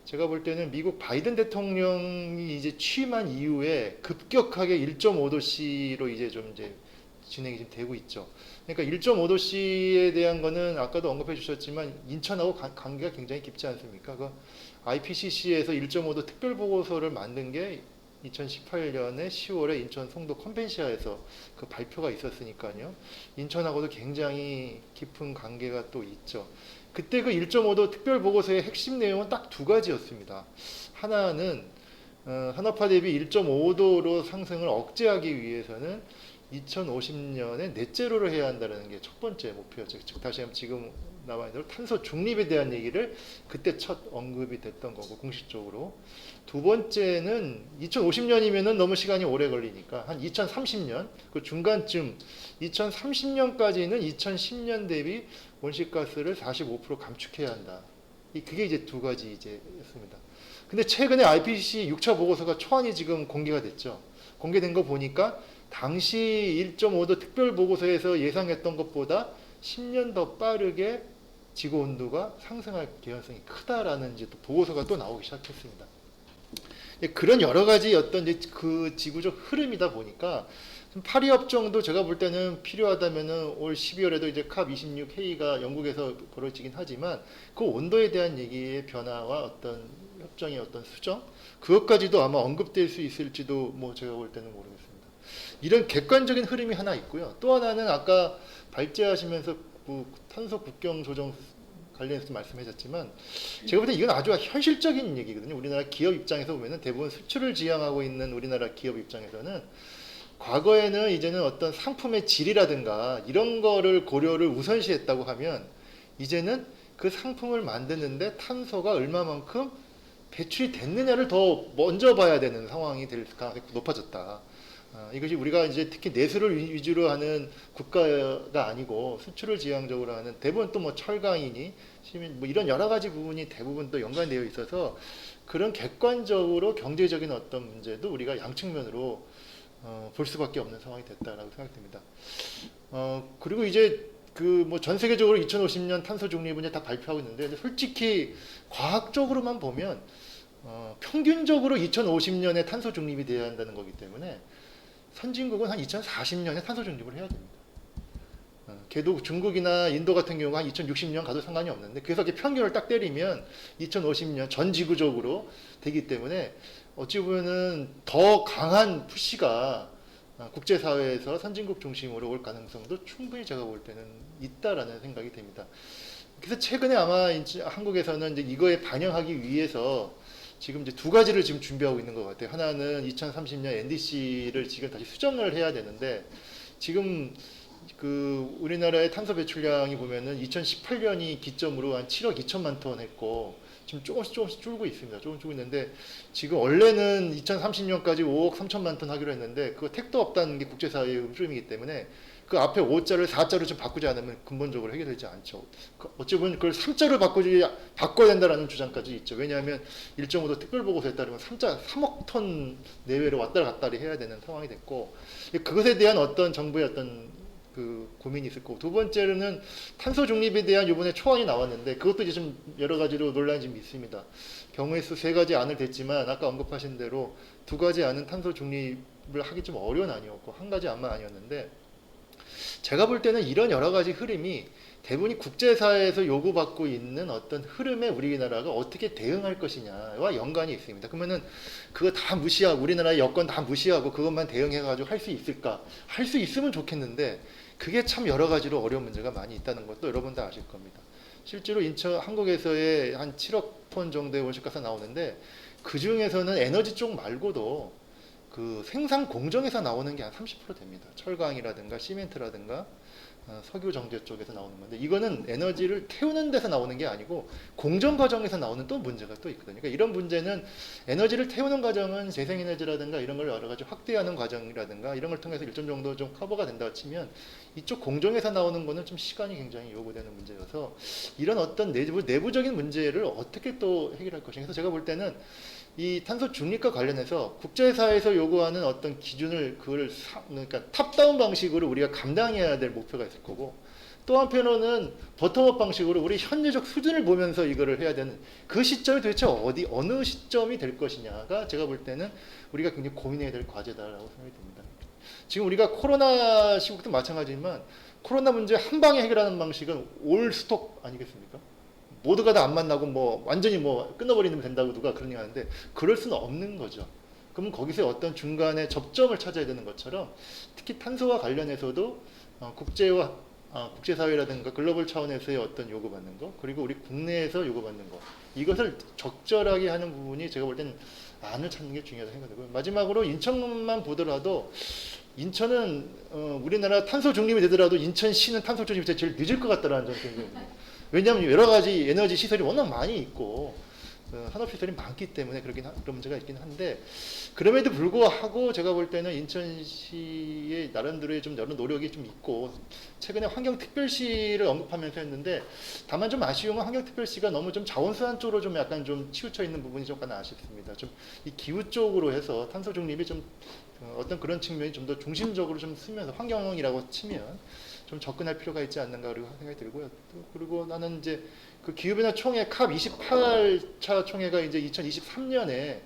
제가 볼 때는 미국 바이든 대통령이 이제 취임한 이후에 급격하게 1.5도씨로 이제 진행이 지금 되고 있죠. 그러니까 1.5도씨에 대한 거는 아까도 언급해 주셨지만 인천하고 관계가 굉장히 깊지 않습니까? 그 IPCC에서 1.5도 특별 보고서를 만든 게 2018년에 10월에 인천 송도 컨벤시아에서 그 발표가 있었으니까요. 인천하고도 굉장히 깊은 관계가 또 있죠. 그때 그 1.5도 특별 보고서의 핵심 내용은 딱 두 가지였습니다. 하나는 산업화 대비 1.5도로 상승을 억제하기 위해서는 2050년에 넷제로를 해야 한다는 게 첫 번째 목표였죠. 즉 다시 한번 지금 나와 있는 대로 탄소 중립에 대한 얘기를 그때 첫 언급이 됐던 거고, 공식적으로. 두 번째는 2050년이면은 너무 시간이 오래 걸리니까 한 2030년 그 중간쯤 2030년까지는 2010년 대비 온실가스를 45% 감축해야 한다. 그게 이제 두 가지 였습니다. 근데 최근에 IPCC 6차 보고서가 초안이 지금 공개가 됐죠. 공개된 거 보니까 당시 1.5도 특별 보고서에서 예상했던 것보다 10년 더 빠르게 지구 온도가 상승할 개연성이 크다라는 이제 또 보고서가 또 나오기 시작했습니다. 그런 여러 가지 어떤 이제 그 지구적 흐름이다 보니까 파리 협정도 제가 볼 때는 필요하다면은 올 12월에도 이제 캅 26 회의가 영국에서 벌어지긴 하지만 그 온도에 대한 얘기의 변화와 어떤 협정의 어떤 수정 그것까지도 아마 언급될 수 있을지도 뭐 제가 볼 때는 모르겠습니다. 이런 객관적인 흐름이 하나 있고요. 또 하나는 아까 발제하시면서 그 탄소 국경 조정 관련해서 말씀하셨지만 제가 볼 때 이건 아주 현실적인 얘기거든요. 우리나라 기업 입장에서 보면은 대부분 수출을 지향하고 있는 우리나라 기업 입장에서는 과거에는 이제는 어떤 상품의 질이라든가 이런 거를 고려를 우선시했다고 하면 이제는 그 상품을 만드는데 탄소가 얼마만큼 배출이 됐느냐를 더 먼저 봐야 되는 상황이 될 가능성이 높아졌다. 이것이 우리가 이제 특히 내수를 위주로 하는 국가가 아니고 수출을 지향적으로 하는 대부분 또 뭐 철강이니 시민 뭐 이런 여러 가지 부분이 대부분 또 연관되어 있어서 그런 객관적으로 경제적인 어떤 문제도 우리가 양측면으로 볼 수밖에 없는 상황이 됐다라고 생각됩니다. 그리고 이제 그 뭐 전 세계적으로 2050년 탄소 중립은 이제 다 발표하고 있는데 솔직히 과학적으로만 보면 평균적으로 2050년에 탄소 중립이 돼야 한다는 거기 때문에 선진국은 한 2040년에 탄소 중립을 해야 됩니다. 걔도 중국이나 인도 같은 경우가 한 2060년 가도 상관이 없는데 그래서 이렇게 평균을 딱 때리면 2050년 전 지구적으로 되기 때문에 어찌 보면은 더 강한 푸시가 국제사회에서 선진국 중심으로 올 가능성도 충분히 제가 볼 때는 있다라는 생각이 됩니다. 그래서 최근에 아마 한국에서는 이제 이거에 반영하기 위해서 지금 이제 두 가지를 지금 준비하고 있는 것 같아요. 하나는 2030년 NDC를 지금 다시 수정을 해야 되는데 지금 그 우리나라의 탄소 배출량이 보면은 2018년이 기점으로 한 7억 2천만 톤 했고 지금 조금씩 줄고 있습니다. 조금 줄고 있는데 지금 원래는 2030년까지 5억 3천만 톤 하기로 했는데 그거 택도 없다는 게 국제사회의 흐름이기 때문에 그 앞에 5자를 4자로 좀 바꾸지 않으면 근본적으로 해결되지 않죠. 어찌 보면 그걸 3자로 바꿔야 된다라는 주장까지 있죠. 왜냐하면 1.5도 특별보고서에 따르면 3억 톤 내외로 왔다 갔다 해야 되는 상황이 됐고 그것에 대한 어떤 정부의 어떤 그 고민이 있을 거고 두 번째로는 탄소 중립에 대한 이번에 초안이 나왔는데 그것도 이제 좀 여러 가지로 논란이 좀 있습니다. 경우의 수 3가지 안을 댔지만 아까 언급하신 대로 2가지 안은 탄소 중립을 하기 좀 어려운 안이었고 1가지 안만 아니었는데 제가 볼 때는 이런 여러 가지 흐름이 대부분이 국제사회에서 요구받고 있는 어떤 흐름에 우리나라가 어떻게 대응할 것이냐와 연관이 있습니다. 그러면은 그거 다 무시하고 우리나라의 여건 다 무시하고 그것만 대응해가지고 할 수 있을까? 할 수 있으면 좋겠는데 그게 참 여러 가지로 어려운 문제가 많이 있다는 것도 여러분 다 아실 겁니다. 실제로 한국에서의 한 7억 톤 정도의 온실가스 나오는데 그 중에서는 에너지 쪽 말고도 그 생산 공정에서 나오는 게 한 30% 됩니다. 철강이라든가 시멘트라든가 석유 정제 쪽에서 나오는 건데 이거는 에너지를 태우는 데서 나오는 게 아니고 공정 과정에서 나오는 또 문제가 또 있거든요. 그러니까 이런 문제는 에너지를 태우는 과정은 재생에너지라든가 이런 걸 여러 가지 확대하는 과정이라든가 이런 걸 통해서 일정 정도 좀 커버가 된다고 치면 이쪽 공정에서 나오는 거는 좀 시간이 굉장히 요구되는 문제여서 이런 어떤 내부적인 문제를 어떻게 또 해결할 것인가. 그래서 제가 볼 때는 이 탄소 중립과 관련해서 국제사회에서 요구하는 어떤 기준을 그러니까 탑다운 방식으로 우리가 감당해야 될 목표가 있을 거고 또 한편으로는 버텀업 방식으로 우리 현재적 수준을 보면서 이거를 해야 되는 그 시점이 도대체 어느 시점이 될 것이냐가 제가 볼 때는 우리가 굉장히 고민해야 될 과제다라고 생각이 듭니다. 지금 우리가 코로나 시국도 마찬가지지만 코로나 문제 한 방에 해결하는 방식은 올 스톱 아니겠습니까? 모두가 다 안 만나고 뭐 완전히 뭐 끊어버리면 된다고 누가 그런 얘기 하는데 그럴 수는 없는 거죠. 그러면 거기서 어떤 중간에 접점을 찾아야 되는 것처럼 특히 탄소와 관련해서도 국제사회라든가 글로벌 차원에서의 어떤 요구받는 거 그리고 우리 국내에서 요구받는 거 이것을 적절하게 하는 부분이 제가 볼 때는 안을 찾는 게 중요하다고 생각되고요. 마지막으로 인천만 보더라도 인천은 우리나라 탄소 중립이 되더라도 인천시는 탄소 중립이 제일 늦을 것 같다라는 점이 생각합니다. 왜냐하면 여러 가지 에너지 시설이 워낙 많이 있고 산업 시설이 많기 때문에 그런 문제가 있긴 한데 그럼에도 불구하고 제가 볼 때는 인천시의 나름대로의 좀 여러 노력이 좀 있고 최근에 환경특별시를 언급하면서 했는데 다만 좀 아쉬운 건 환경특별시가 너무 좀 자원순환 쪽으로 좀 약간 좀 치우쳐 있는 부분이 좀 약간 아쉽습니다. 좀 이 기후 쪽으로 해서 탄소 중립이 좀 어떤 그런 측면이 좀 더 중심적으로 좀 쓰면서 환경이라고 치면 좀 접근할 필요가 있지 않는가 그리고 생각이 들고요. 그리고 나는 이제 그 기후변화 총회 캅 28차 총회가 이제 2023년에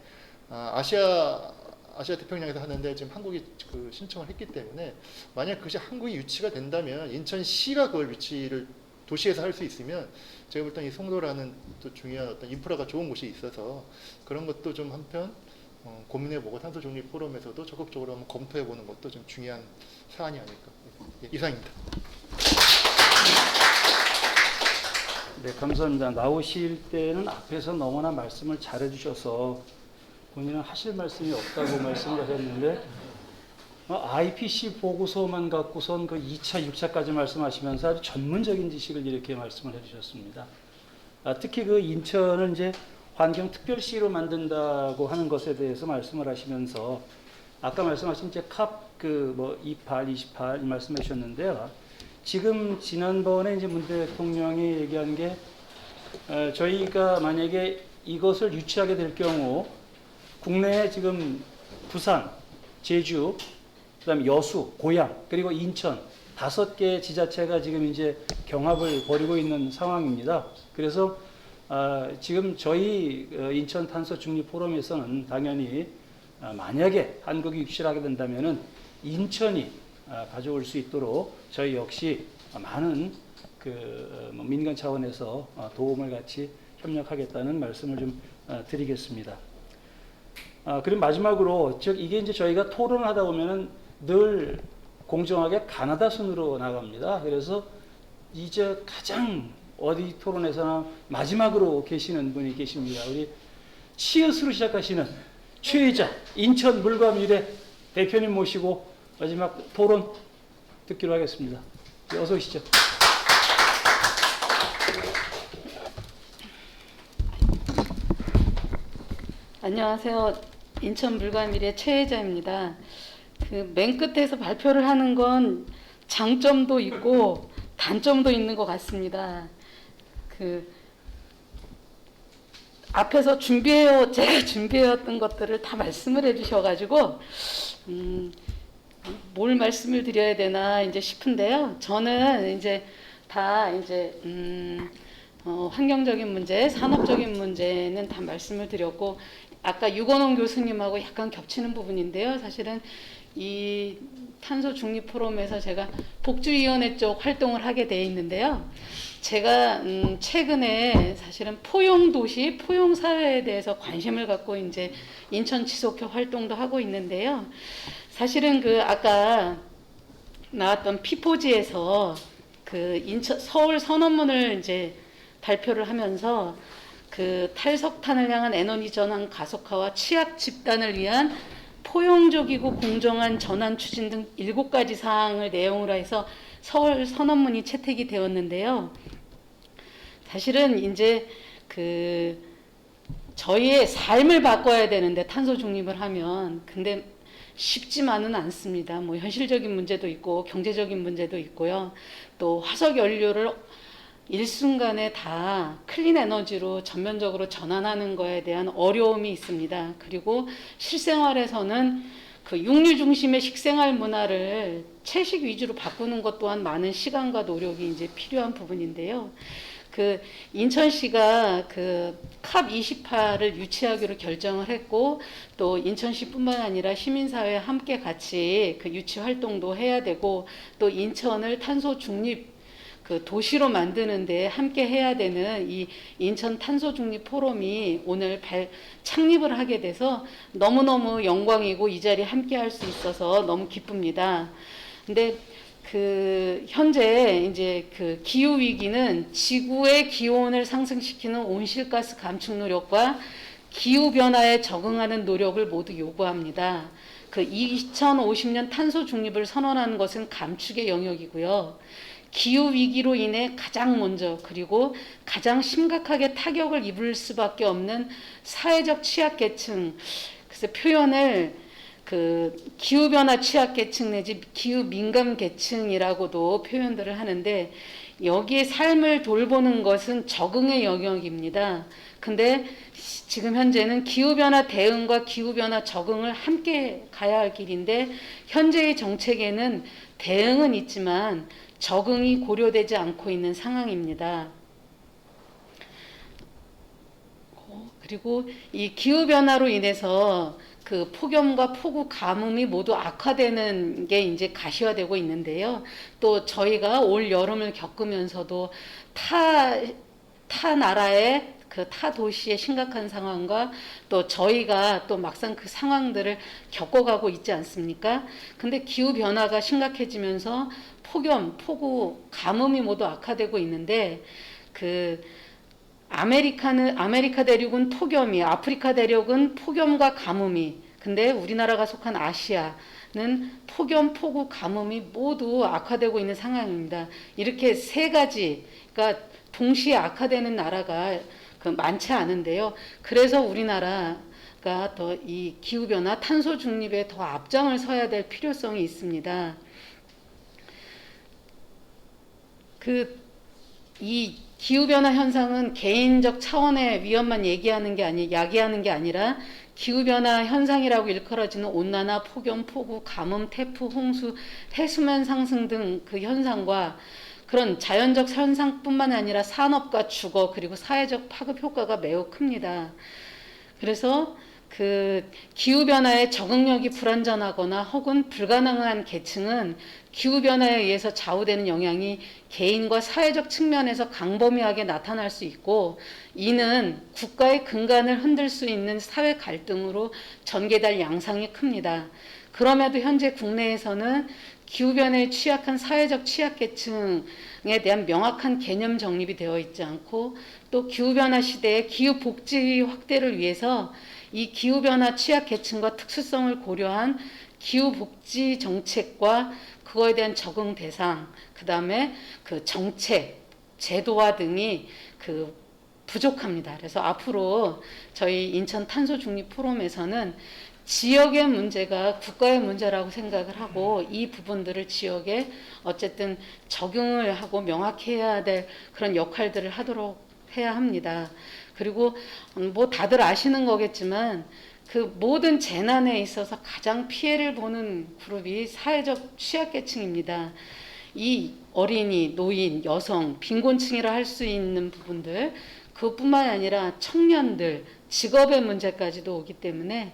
아시아 아시아 태평양에서 하는데 지금 한국이 그 신청을 했기 때문에 만약 그것이 한국이 유치가 된다면 인천시가 그걸 유치를 도시에서 할 수 있으면 제가 볼 때 이 송도라는 또 중요한 어떤 인프라가 좋은 곳이 있어서 그런 것도 좀 한편 고민해보고 탄소 중립 포럼에서도 적극적으로 한번 검토해보는 것도 좀 중요한 사안이 아닐까. 예, 이상입니다. 네, 감사합니다. 나오실 때는 앞에서 너무나 말씀을 잘해주셔서 본인은 하실 말씀이 없다고 말씀을 하셨는데 IPC 보고서만 갖고선 그 2차, 6차까지 말씀하시면서 아주 전문적인 지식을 이렇게 말씀을 해주셨습니다. 특히 그 인천을 이제 환경특별시로 만든다고 하는 것에 대해서 말씀을 하시면서 아까 말씀하신 이제 뭐 28, 28 말씀해 주셨는데요. 지금 지난번에 이제 문 대통령이 얘기한 게 저희가 만약에 이것을 유치하게 될 경우 국내에 지금 부산, 제주, 그다음에 여수, 고양, 그리고 인천 5개 지자체가 지금 이제 경합을 벌이고 있는 상황입니다. 그래서 지금 저희 인천 탄소 중립 포럼에서는 당연히 만약에 한국이 유치를 하게 된다면은 인천이 가져올 수 있도록 저희 역시 많은 뭐 민간 차원에서 도움을 같이 협력하겠다는 말씀을 좀 드리겠습니다. 그리고 마지막으로 즉 이게 이제 저희가 토론을 하다 보면은 늘 공정하게 가나다 순으로 나갑니다. 그래서 이제 가장 어디 토론에서나 마지막으로 계시는 분이 계십니다. 우리 치읓으로 시작하시는 최의자 인천 물과 미래 대표님 모시고 마지막 토론 듣기로 하겠습니다. 어서 오시죠. 안녕하세요. 인천 물과 미래 최혜자입니다. 맨 끝에서 발표를 하는 건 장점도 있고 단점도 있는 것 같습니다. 앞에서 제가 준비해왔던 것들을 다 말씀을 해주셔가지고 뭘 말씀을 드려야 되나 이제 싶은데요. 저는 이제 다 이제 환경적인 문제, 산업적인 문제는 다 말씀을 드렸고 아까 유건홍 교수님하고 약간 겹치는 부분인데요. 사실은 이 탄소 중립 포럼에서 제가 복지위원회 쪽 활동을 하게 돼 있는데요. 제가 최근에 사실은 포용도시, 포용사회에 대해서 관심을 갖고 이제 인천 지속협 활동도 하고 있는데요. 사실은 아까 나왔던 피포지에서 인천 서울 선언문을 이제 발표를 하면서 탈석탄을 향한 에너지 전환 가속화와 취약 집단을 위한 포용적이고 공정한 전환 추진 등 7가지 사항을 내용으로 해서 서울 선언문이 채택이 되었는데요. 사실은 이제 저희의 삶을 바꿔야 되는데 탄소 중립을 하면 근데 쉽지만은 않습니다. 뭐 현실적인 문제도 있고 경제적인 문제도 있고요. 또 화석 연료를 일순간에 다 클린 에너지로 전면적으로 전환하는 거에 대한 어려움이 있습니다. 그리고 실생활에서는 육류 중심의 식생활 문화를 채식 위주로 바꾸는 것 또한 많은 시간과 노력이 이제 필요한 부분인데요. 인천시가 캅 28을 유치하기로 결정을 했고 또 인천시뿐만 아니라 시민사회와 함께 같이 유치 활동도 해야 되고 또 인천을 탄소 중립 도시로 만드는데 함께 해야 되는 이 인천 탄소 중립 포럼이 오늘 창립을 하게 돼서 너무너무 영광이고 이 자리에 함께 할 수 있어서 너무 기쁩니다. 근데 현재 이제 기후 위기는 지구의 기온을 상승시키는 온실가스 감축 노력과 기후 변화에 적응하는 노력을 모두 요구합니다. 2050년 탄소 중립을 선언하는 것은 감축의 영역이고요. 기후 위기로 인해 가장 먼저 그리고 가장 심각하게 타격을 입을 수밖에 없는 사회적 취약계층, 그래서 표현을 기후변화 취약계층 내지 기후민감계층이라고도 표현들을 하는데 여기에 삶을 돌보는 것은 적응의 영역입니다. 근데 지금 현재는 기후변화 대응과 기후변화 적응을 함께 가야 할 길인데 현재의 정책에는 대응은 있지만 적응이 고려되지 않고 있는 상황입니다. 그리고 이 기후변화로 인해서 그 폭염과 폭우 가뭄이 모두 악화되는 게 이제 가시화되고 있는데요. 또 저희가 올 여름을 겪으면서도 타 나라의 그 타 도시의 심각한 상황과 또 저희가 또 막상 그 상황들을 겪어가고 있지 않습니까? 근데 기후 변화가 심각해지면서 폭염, 폭우, 가뭄이 모두 악화되고 있는데 그 아메리카 대륙은 폭염이, 아프리카 대륙은 폭염과 가뭄이, 근데 우리나라가 속한 아시아는 폭염, 폭우, 가뭄이 모두 악화되고 있는 상황입니다. 이렇게 세 가지가 동시에 악화되는 나라가 많지 않은데요. 그래서 우리나라가 더 이 기후변화, 탄소 중립에 더 앞장을 서야 될 필요성이 있습니다. 이 기후변화 현상은 개인적 차원의 위험만 야기하는 게 아니라 기후변화 현상이라고 일컬어지는 온난화, 폭염, 폭우, 가뭄, 태풍, 홍수, 해수면 상승 등 그 현상과 그런 자연적 현상뿐만 아니라 산업과 주거 그리고 사회적 파급 효과가 매우 큽니다. 그래서 그 기후변화에 적응력이 불완전하거나 혹은 불가능한 계층은 기후변화에 의해서 좌우되는 영향이 개인과 사회적 측면에서 광범위하게 나타날 수 있고, 이는 국가의 근간을 흔들 수 있는 사회 갈등으로 전개될 양상이 큽니다. 그럼에도 현재 국내에서는 기후변화에 취약한 사회적 취약계층에 대한 명확한 개념 정립이 되어 있지 않고, 또 기후변화 시대의 기후복지 확대를 위해서 이 기후변화 취약계층과 특수성을 고려한 기후복지 정책과 그거에 대한 적응 대상, 그 다음에 그 정책, 제도화 등이 부족합니다. 그래서 앞으로 저희 인천 탄소 중립 포럼에서는 지역의 문제가 국가의 문제라고 생각을 하고 이 부분들을 지역에 어쨌든 적용을 하고 명확히 해야 될 그런 역할들을 하도록 해야 합니다. 그리고 뭐 다들 아시는 거겠지만 그 모든 재난에 있어서 가장 피해를 보는 그룹이 사회적 취약계층입니다. 이 어린이, 노인, 여성, 빈곤층이라 할 수 있는 부분들, 그것뿐만 아니라 청년들, 직업의 문제까지도 오기 때문에,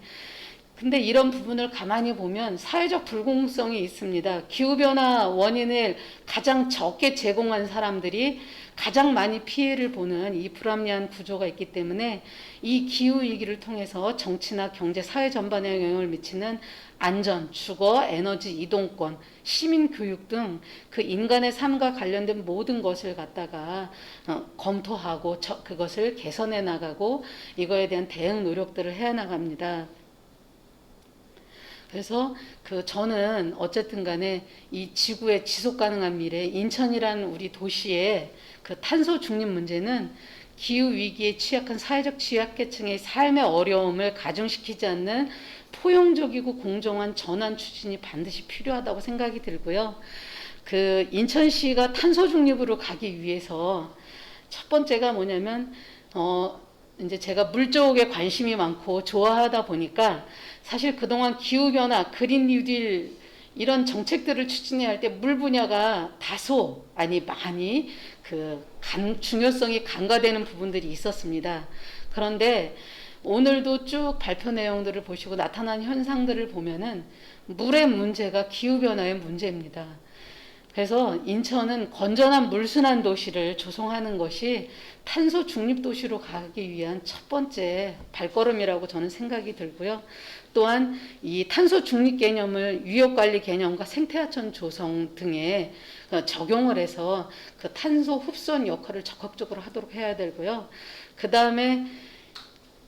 근데 이런 부분을 가만히 보면 사회적 불공정성이 있습니다. 기후변화 원인을 가장 적게 제공한 사람들이 가장 많이 피해를 보는 이 불합리한 구조가 있기 때문에 이 기후위기를 통해서 정치나 경제, 사회 전반에 영향을 미치는 안전, 주거, 에너지, 이동권, 시민교육 등 그 인간의 삶과 관련된 모든 것을 갖다가 검토하고 그것을 개선해 나가고 이거에 대한 대응 노력들을 해 나갑니다. 그래서 저는 어쨌든 간에 이 지구의 지속 가능한 미래, 인천이라는 우리 도시의 그 탄소 중립 문제는 기후 위기에 취약한 사회적 취약계층의 삶의 어려움을 가중시키지 않는 포용적이고 공정한 전환 추진이 반드시 필요하다고 생각이 들고요. 인천시가 탄소 중립으로 가기 위해서 첫 번째가 뭐냐면 이제 제가 물 쪽에 관심이 많고 좋아하다 보니까 사실 그동안 기후변화, 그린 뉴딜 이런 정책들을 추진해야 할 때 물 분야가 다소 많이 중요성이 간과되는 부분들이 있었습니다. 그런데 오늘도 쭉 발표 내용들을 보시고 나타난 현상들을 보면은 물의 문제가 기후변화의 문제입니다. 그래서 인천은 건전한 물순환 도시를 조성하는 것이 탄소 중립 도시로 가기 위한 첫 번째 발걸음이라고 저는 생각이 들고요. 또한 이 탄소 중립 개념을 위협관리 개념과 생태하천 조성 등에 적용을 해서 그 탄소 흡수원 역할을 적극적으로 하도록 해야 되고요. 그 다음에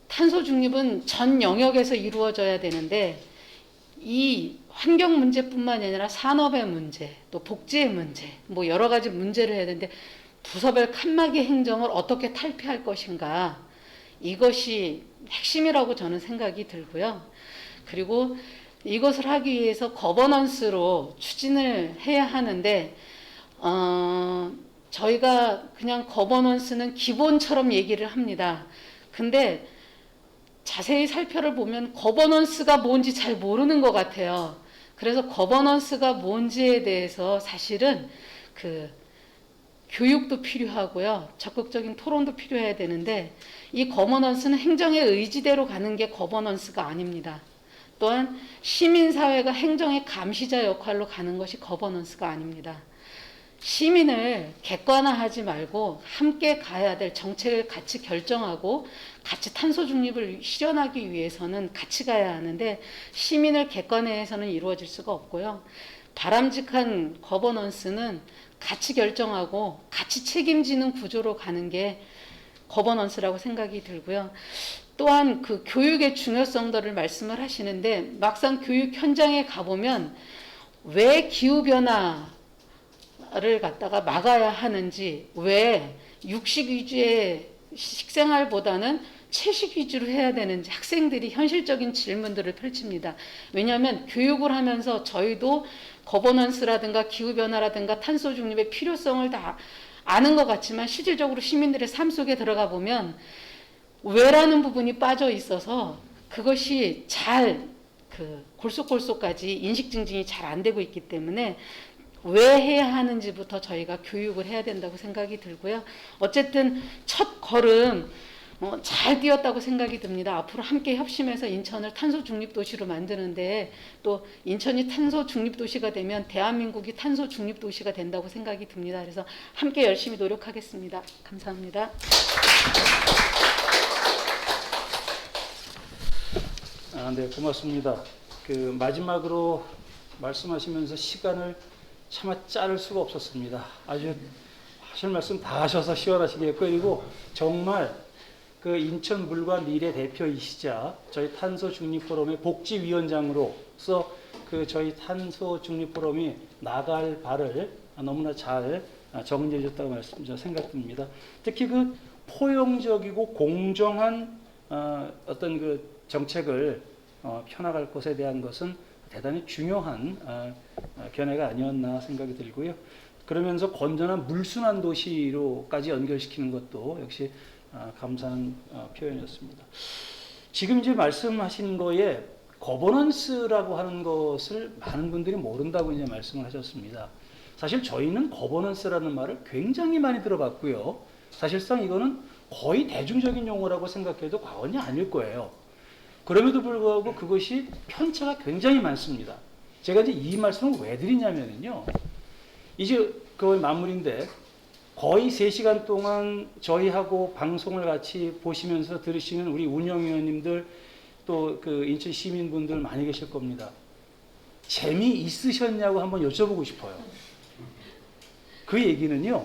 탄소 중립은 전 영역에서 이루어져야 되는데 이 환경 문제뿐만 아니라 산업의 문제, 또 복지의 문제, 뭐 여러 가지 문제를 해야 되는데 부서별 칸막이 행정을 어떻게 탈피할 것인가, 이것이 핵심이라고 저는 생각이 들고요. 그리고 이것을 하기 위해서 거버넌스로 추진을 해야 하는데 저희가 그냥 거버넌스는 기본처럼 얘기를 합니다. 근데 자세히 살펴보면 거버넌스가 뭔지 잘 모르는 것 같아요. 그래서 거버넌스가 뭔지에 대해서 사실은 교육도 필요하고요. 적극적인 토론도 필요해야 되는데 이 거버넌스는 행정의 의지대로 가는 게 거버넌스가 아닙니다. 또한 시민사회가 행정의 감시자 역할로 가는 것이 거버넌스가 아닙니다. 시민을 객관화하지 말고 함께 가야 될 정책을 같이 결정하고 같이 탄소 중립을 실현하기 위해서는 같이 가야 하는데 시민을 객관화해서는 이루어질 수가 없고요. 바람직한 거버넌스는 같이 결정하고 같이 책임지는 구조로 가는 게 거버넌스라고 생각이 들고요. 또한 그 교육의 중요성들을 말씀을 하시는데 막상 교육 현장에 가보면 왜 기후변화를 갖다가 막아야 하는지, 왜 육식 위주의 식생활보다는 채식 위주로 해야 되는지 학생들이 현실적인 질문들을 펼칩니다. 왜냐하면 교육을 하면서 저희도 거버넌스라든가 기후변화라든가 탄소 중립의 필요성을 다 아는 것 같지만 실질적으로 시민들의 삶 속에 들어가 보면 왜라는 부분이 빠져 있어서 그것이 잘 골속골속까지 인식 증진이 잘 안 되고 있기 때문에 왜 해야 하는지부터 저희가 교육을 해야 된다고 생각이 들고요. 어쨌든 첫 걸음 잘 뛰었다고 생각이 듭니다. 앞으로 함께 협심해서 인천을 탄소 중립 도시로 만드는데 또 인천이 탄소 중립 도시가 되면 대한민국이 탄소 중립 도시가 된다고 생각이 듭니다. 그래서 함께 열심히 노력하겠습니다. 감사합니다. 네, 고맙습니다. 마지막으로 말씀하시면서 시간을 차마 자를 수가 없었습니다. 아주 하실 말씀 다 하셔서 시원하시겠고, 그리고 정말 인천 물과 미래 대표이시자 저희 탄소 중립 포럼의 복지위원장으로서 저희 탄소 중립 포럼이 나갈 바를 너무나 잘 정리해 줬다고 생각됩니다. 특히 포용적이고 공정한 어떤 정책을 펴나갈 것에 대한 것은 대단히 중요한 견해가 아니었나 생각이 들고요. 그러면서 건전한 물순환 도시로까지 연결시키는 것도 역시 감사한 표현이었습니다. 지금 이제 말씀하신 거에 거버넌스라고 하는 것을 많은 분들이 모른다고 이제 말씀을 하셨습니다. 사실 저희는 거버넌스라는 말을 굉장히 많이 들어봤고요. 사실상 이거는 거의 대중적인 용어라고 생각해도 과언이 아닐 거예요. 그럼에도 불구하고 그것이 편차가 굉장히 많습니다. 제가 이제 이 말씀을 왜 드리냐면요. 이제 거의 마무리인데 거의 3시간 동안 저희하고 방송을 같이 보시면서 들으시는 우리 운영위원님들 또 인천 시민분들 많이 계실 겁니다. 재미있으셨냐고 한번 여쭤보고 싶어요. 그 얘기는요.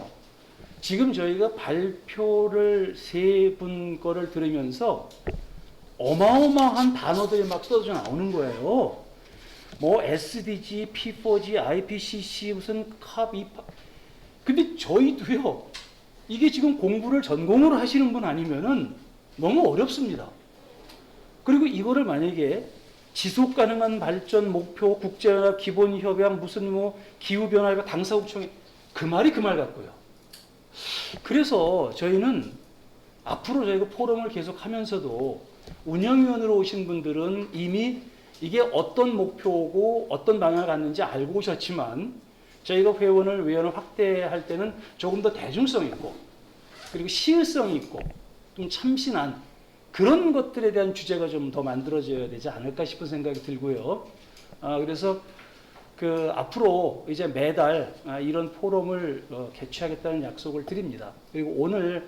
지금 저희가 발표를 3분 거를 들으면서 어마어마한 단어들이 막 쏟아져 나오는 거예요. 뭐 SDG, P4G, IPCC, 무슨 컵, 이파. 근데 저희도요. 이게 지금 공부를 전공으로 하시는 분 아니면은 너무 어렵습니다. 그리고 이거를 만약에 지속 가능한 발전 목표, 국제연합 기본협약, 무슨 기후변화 당사국청에 그 말이 그 말 같고요. 그래서 저희는 앞으로 저희가 포럼을 계속 하면서도 운영위원으로 오신 분들은 이미 이게 어떤 목표고 어떤 방향을 갖는지 알고 오셨지만 저희가 위원을 확대할 때는 조금 더 대중성 있고 그리고 시의성 있고 좀 참신한 그런 것들에 대한 주제가 좀 더 만들어져야 되지 않을까 싶은 생각이 들고요. 그래서 앞으로 이제 매달 이런 포럼을 개최하겠다는 약속을 드립니다. 그리고 오늘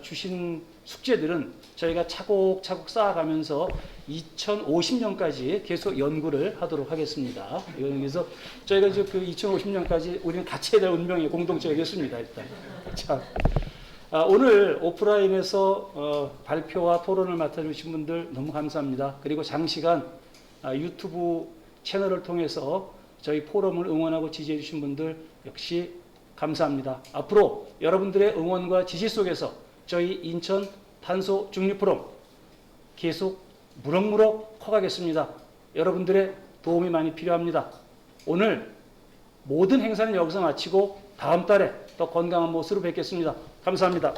주신 숙제들은 저희가 차곡차곡 쌓아가면서 2050년까지 계속 연구를 하도록 하겠습니다. 그래서 저희가 이제 2050년까지 우리는 같이 해야 될 운명의 공동체겠습니다. 일단. 자, 오늘 오프라인에서 발표와 토론을 맡아주신 분들 너무 감사합니다. 그리고 장시간 유튜브 채널을 통해서 저희 포럼을 응원하고 지지해 주신 분들 역시 감사합니다. 앞으로 여러분들의 응원과 지지 속에서 저희 인천 탄소 중립 포럼 계속 무럭무럭 커가겠습니다. 여러분들의 도움이 많이 필요합니다. 오늘 모든 행사는 여기서 마치고 다음 달에 더 건강한 모습으로 뵙겠습니다. 감사합니다.